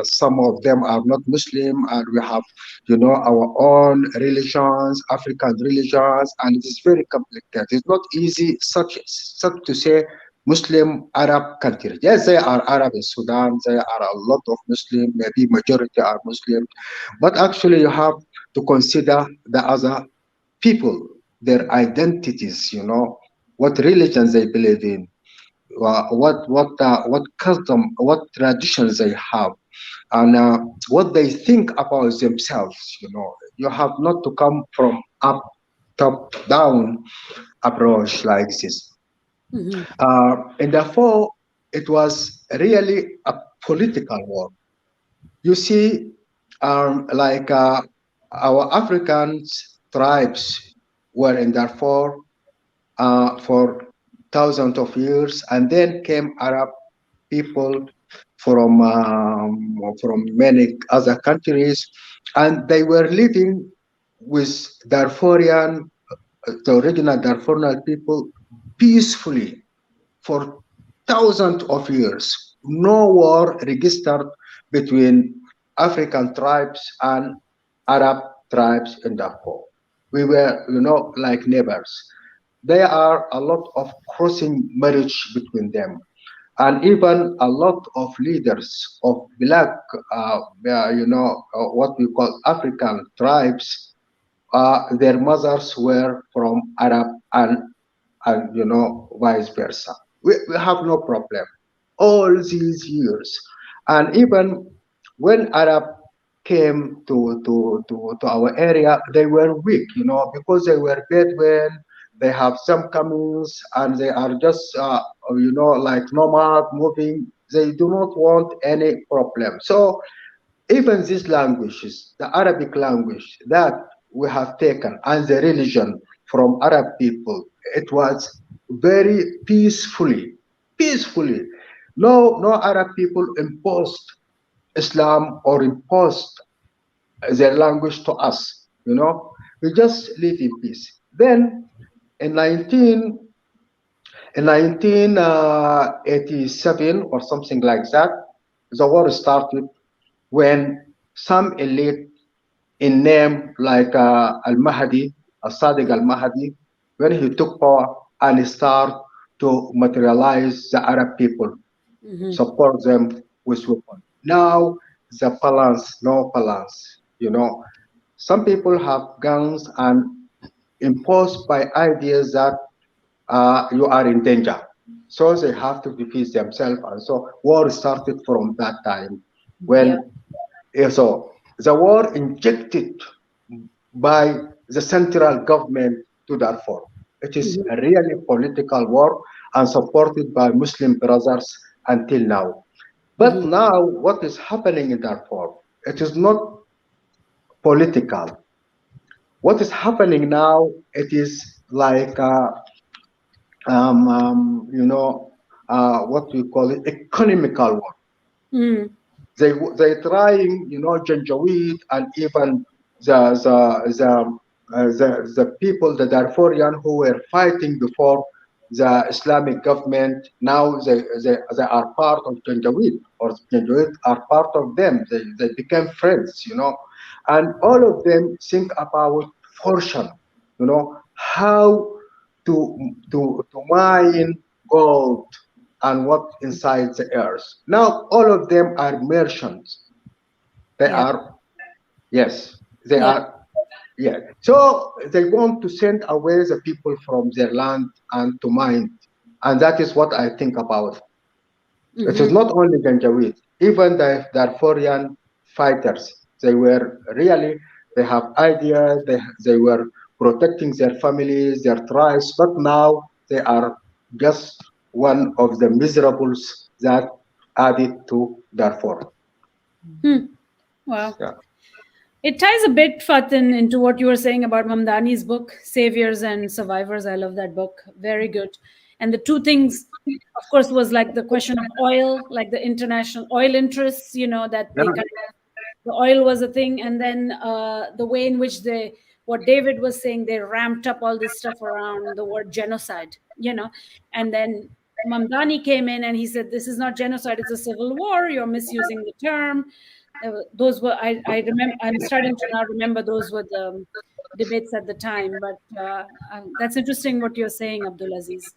some of them are not Muslim, and we have, our own religions, African religions, and it is very complicated. It's not easy such to say Muslim Arab country. Yes, they are Arab in Sudan. There are a lot of Muslim, maybe majority are Muslim, but actually you have to consider the other people, their identities. What religions they believe in, what custom, what traditions they have, and what they think about themselves. You have not to come from up top down approach like this. Mhm. And therefore, it was really a political war. You see, like our African tribes were in Darfur for thousands of years, and then came Arab people from many other countries, and they were living with Darfurian, the original Darfurian people, peacefully for thousands of years. No war registered between African tribes and Arab tribes in Darfur. We were, like neighbors. There are a lot of crossing marriage between them, and even a lot of leaders of black, what we call African tribes. Their mothers were from Arab, and vice versa. We have no problem all these years. And even when Arab came to our area, they were weak, because they were Bedouin. They have some comings, and they are just like nomad moving. They do not want any problem. So even these languages, the Arabic language that we have taken and the religion from Arab people, it was very peacefully. No Arab people imposed Islam or imposed their language to us. We just live in peace. Then in In 1987 or something like that, the war started when some elite in name like Al-Mahdi, Al-Sadiq Al-Mahdi, when he took power and start to materialize the Arab people, support them with weapons. Now the balance, no balance, Some people have guns and imposed by ideas that you are in danger. So they have to defend themselves. And so war started from that time when so the war injected by the central government to Darfur. It is a really political war and supported by Muslim brothers until now. But now what is happening in Darfur, it is not political. What is happening now, it is like what we call it, economical war. They trying, Janjaweed and even the people, the Darfurian who were fighting before the Islamic government. Now they are part of Janjaweed, or Janjaweed are part of them. They became friends, and all of them think about fortune, how to mine gold and what inside the earth. Now all of them are merchants. They are, yes, they are, yeah. So they want to send away the people from their land and to mine, and that is what I think about. It is not only Janjaweed, even the Darfurian fighters. They were really, they have ideas, they were protecting their families, their tribes, but now they are just one of the miserables that added to Darfur. Wow. Yeah. It ties a bit, Fatin, into what you were saying about Mamdani's book, Saviors and Survivors. I love that book. Very good. And the two things, of course, was like the question of oil, like the international oil interests, that they kind of, the oil was a thing. And then the way in which what David was saying, they ramped up all this stuff around the word genocide, and then Mamdani came in and he said, this is not genocide, it's a civil war. You're misusing the term. Those were, I remember, I'm starting to now remember those were the debates at the time. But that's interesting what you're saying, Abdulaziz.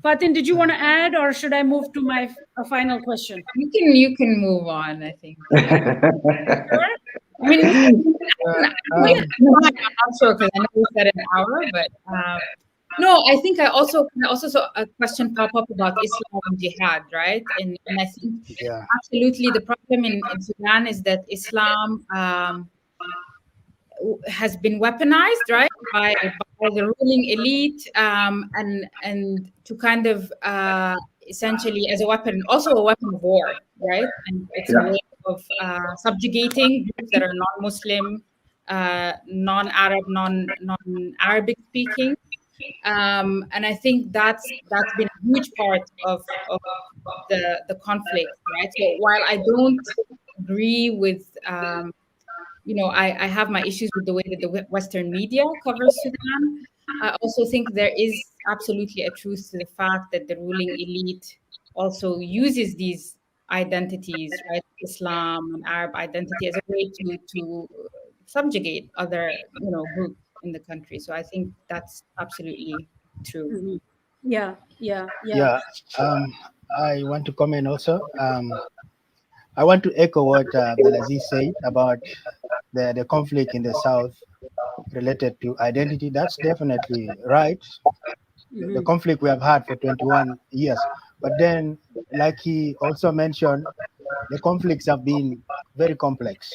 Fatin, did you want to add, or should I move to my final question? You can move on, I think. Sure? I mean, I'm not sure because I know we said an hour, but no, I think I also saw a question pop up about Islam and jihad, right? And I think absolutely the problem in Sudan is that Islam has been weaponized, right, by the ruling elite, and to kind of essentially as a weapon, also a weapon of war, right? And it's a way of subjugating groups that are non-Muslim, non-Arab, non-Arabic speaking. And I think that's been a huge part of the conflict, right? So while I don't agree with, I have my issues with the way that the Western media covers Sudan, I also think there is absolutely a truth to the fact that the ruling elite also uses these identities, right, Islam and Arab identity, as a way to subjugate other, groups in the country. So I think that's absolutely true. Yeah. I want to comment also. I want to echo what Abdelaziz said about the conflict in the south related to identity. That's definitely right. The conflict we have had for 21 years. But then, like he also mentioned, the conflicts have been very complex.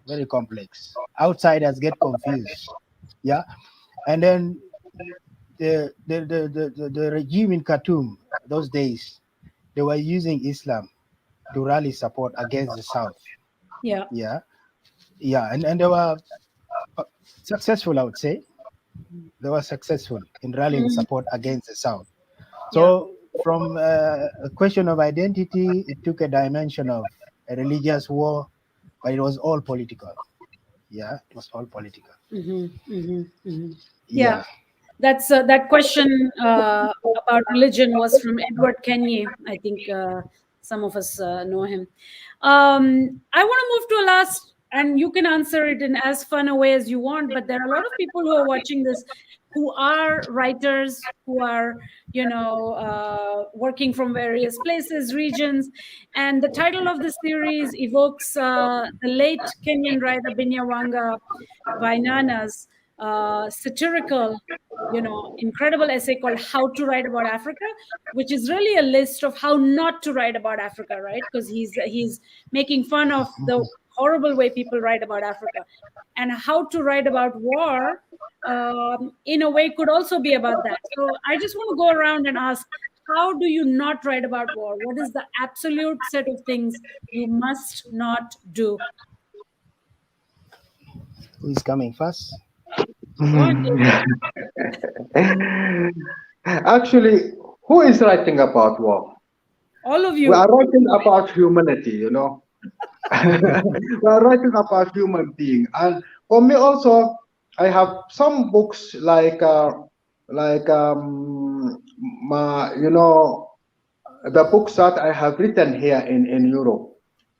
Very complex. Outsiders get confused. Yeah. And then the regime in Khartoum those days, they were using Islam to rally support against the South. Yeah. And they were successful, I would say. They were successful in rallying support against the South. So from a question of identity, it took a dimension of a religious war, but it was all political. Yeah, it was all political. Yeah. That's that question about religion was from Edward Kenny. I think some of us know him. I want to move to a last, and you can answer it in as fun a way as you want. But there are a lot of people who are watching this who are writers, who are working from various places, regions, and the title of the series evokes the late Kenyan writer Binyawanga Wainaina's satirical, incredible essay called How to Write About Africa, which is really a list of how not to write about Africa, right? Because he's making fun of the horrible way people write about Africa. And how to write about war, in a way, could also be about that. So I just want to go around and ask, how do you not write about war? What is the absolute set of things you must not do? Who is coming first? Go on, David. Actually, who is writing about war? All of We you. are writing about humanity, we are writing about human being. And for me also, I have some books like the books that I have written here in Europe,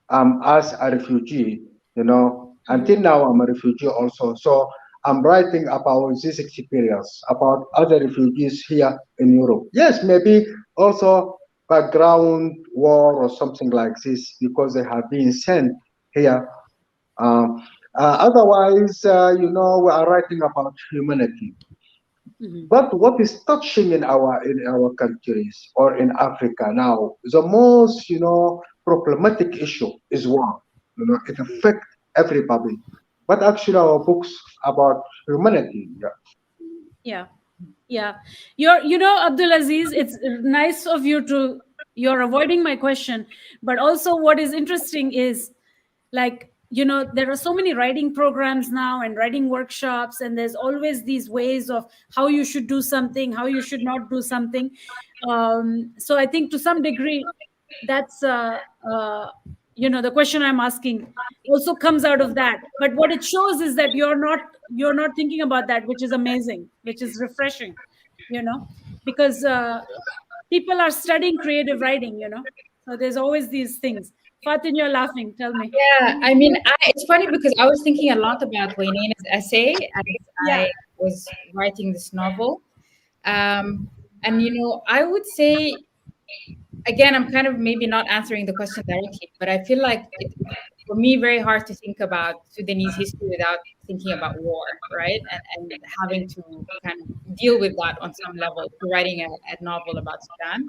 as a refugee, until now I'm a refugee also. So I'm writing about this experience, about other refugees here in Europe. Yes, maybe also background war or something like this because they have been sent here. Otherwise, we are writing about humanity. But what is touching in our countries or in Africa now, the most problematic issue is war. It affects everybody. But actually, our books about humanity. Yeah. Abdulaziz, it's nice of you you're avoiding my question, but also what is interesting is, like, there are so many writing programs now and writing workshops, and there's always these ways of how you should do something, how you should not do something. So I think to some degree, that's the question I'm asking also comes out of that. But what it shows is that you're not thinking about that, which is amazing, which is refreshing, because people are studying creative writing, so there's always these things. Fatin, you're laughing, tell me. Yeah, I mean, it's funny because I was thinking a lot about Wayne's essay as Yeah. I was writing this novel. And, I would say, again, I'm kind of maybe not answering the question directly, but I feel like it's, for me, very hard to think about Sudanese history without thinking about war, right? And having to kind of deal with that on some level if you're writing a novel about Sudan.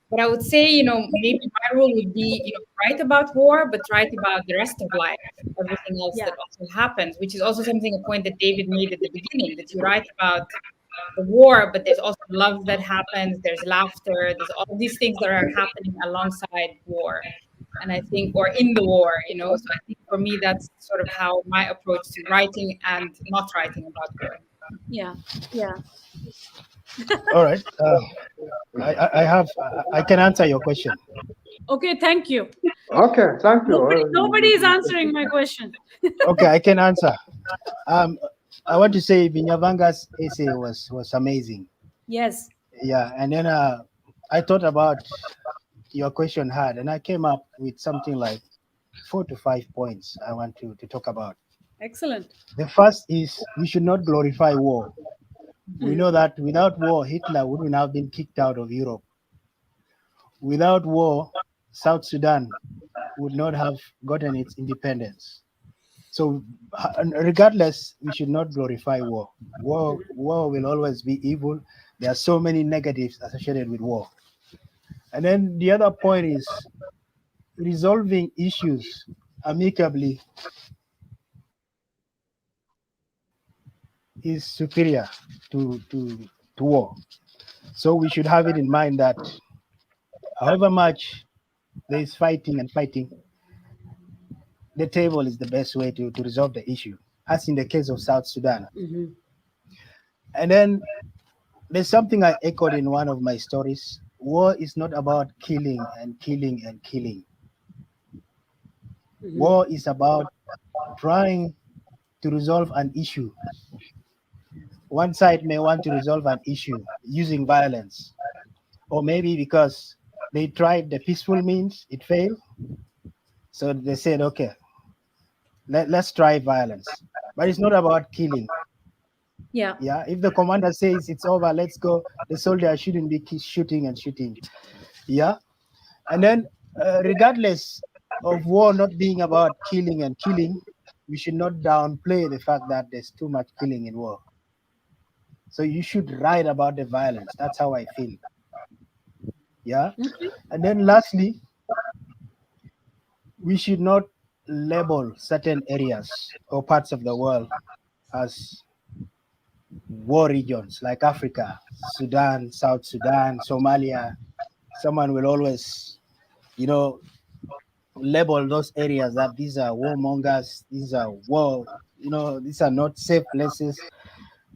But I would say, maybe my rule would be, write about war, but write about the rest of life, everything else Yeah. that also happens, which is also something, a point that David made at the beginning, that you write about the war, but there's also love that happens, there's laughter, there's all these things that are happening alongside war. And I think, or in the war, so I think for me, that's sort of how my approach to writing and not writing about war. Yeah. Yeah. All right. I can answer your question. Okay, thank you. Okay, thank you. Nobody is answering my question. Okay, I can answer. I want to say Binyavanga's essay was amazing. Yes. Yeah, and then I thought about your question hard, and I came up with something like 4 to 5 points I want to talk about. Excellent. The first is we should not glorify war. We know that without war, Hitler wouldn't have been kicked out of Europe. Without war, South Sudan would not have gotten its independence. So, regardless, we should not glorify war. War will always be evil. There are so many negatives associated with war. And then the other point is resolving issues amicably is superior to war. So we should have it in mind that however much there is fighting and fighting, the table is the best way to resolve the issue, as in the case of South Sudan. And then there's something I echoed in one of my stories. War is not about killing and killing and killing. War is about trying to resolve an issue one side may want to resolve an issue using violence, or maybe because they tried the peaceful means, it failed. So they said, okay, let's try violence. But it's not about killing. Yeah. Yeah, if the commander says it's over, let's go, the soldier shouldn't be shooting and shooting. Yeah. And then, regardless of war not being about killing and killing, we should not downplay the fact that there's too much killing in war. So you should write about the violence. That's how I feel. Yeah. Okay. And then lastly, we should not label certain areas or parts of the world as war regions like Africa, Sudan, South Sudan, Somalia. Someone will always, you know, label those areas that these are warmongers, these are war, these are not safe places,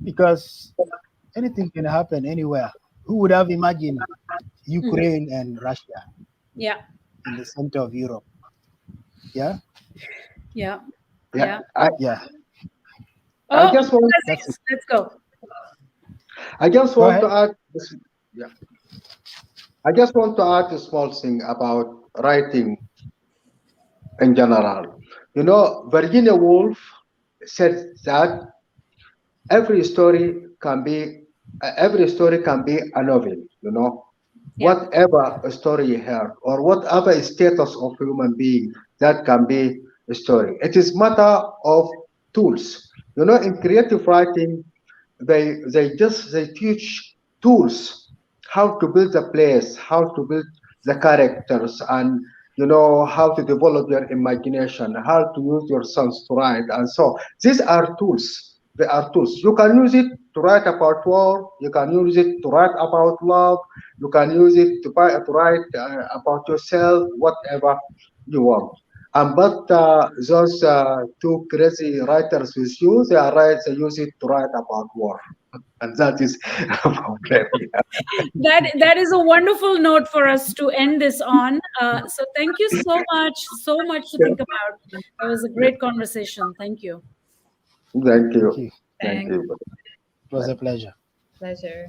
because anything can happen anywhere. Who would have imagined Ukraine and Russia Yeah. in the center of Europe? Yeah. Yeah. Yeah. Yeah. Yeah. I Oh, just want Abdelaziz, let's go. I just Go want to ahead. add this, yeah. I just want to add a small thing about writing in general. Virginia Woolf said that every story can be a novel. Yeah. Whatever a story you heard or whatever status of human being, that can be a story. It is matter of tools. In creative writing, they teach tools, how to build a place, how to build the characters, and how to develop your imagination, how to use your sense to write, and so these are tools. They are tools. You can use it to write about war. You can use it to write about love. You can use it to write about yourself, whatever you want. But those two crazy writers with you, they use it to write about war, and that is a problem. Yeah. That is a wonderful note for us to end this on. So thank you so much to think about. That was a great conversation. Thank you. Thank Thank you. you. Thank Thanks. you. It was a pleasure. Pleasure.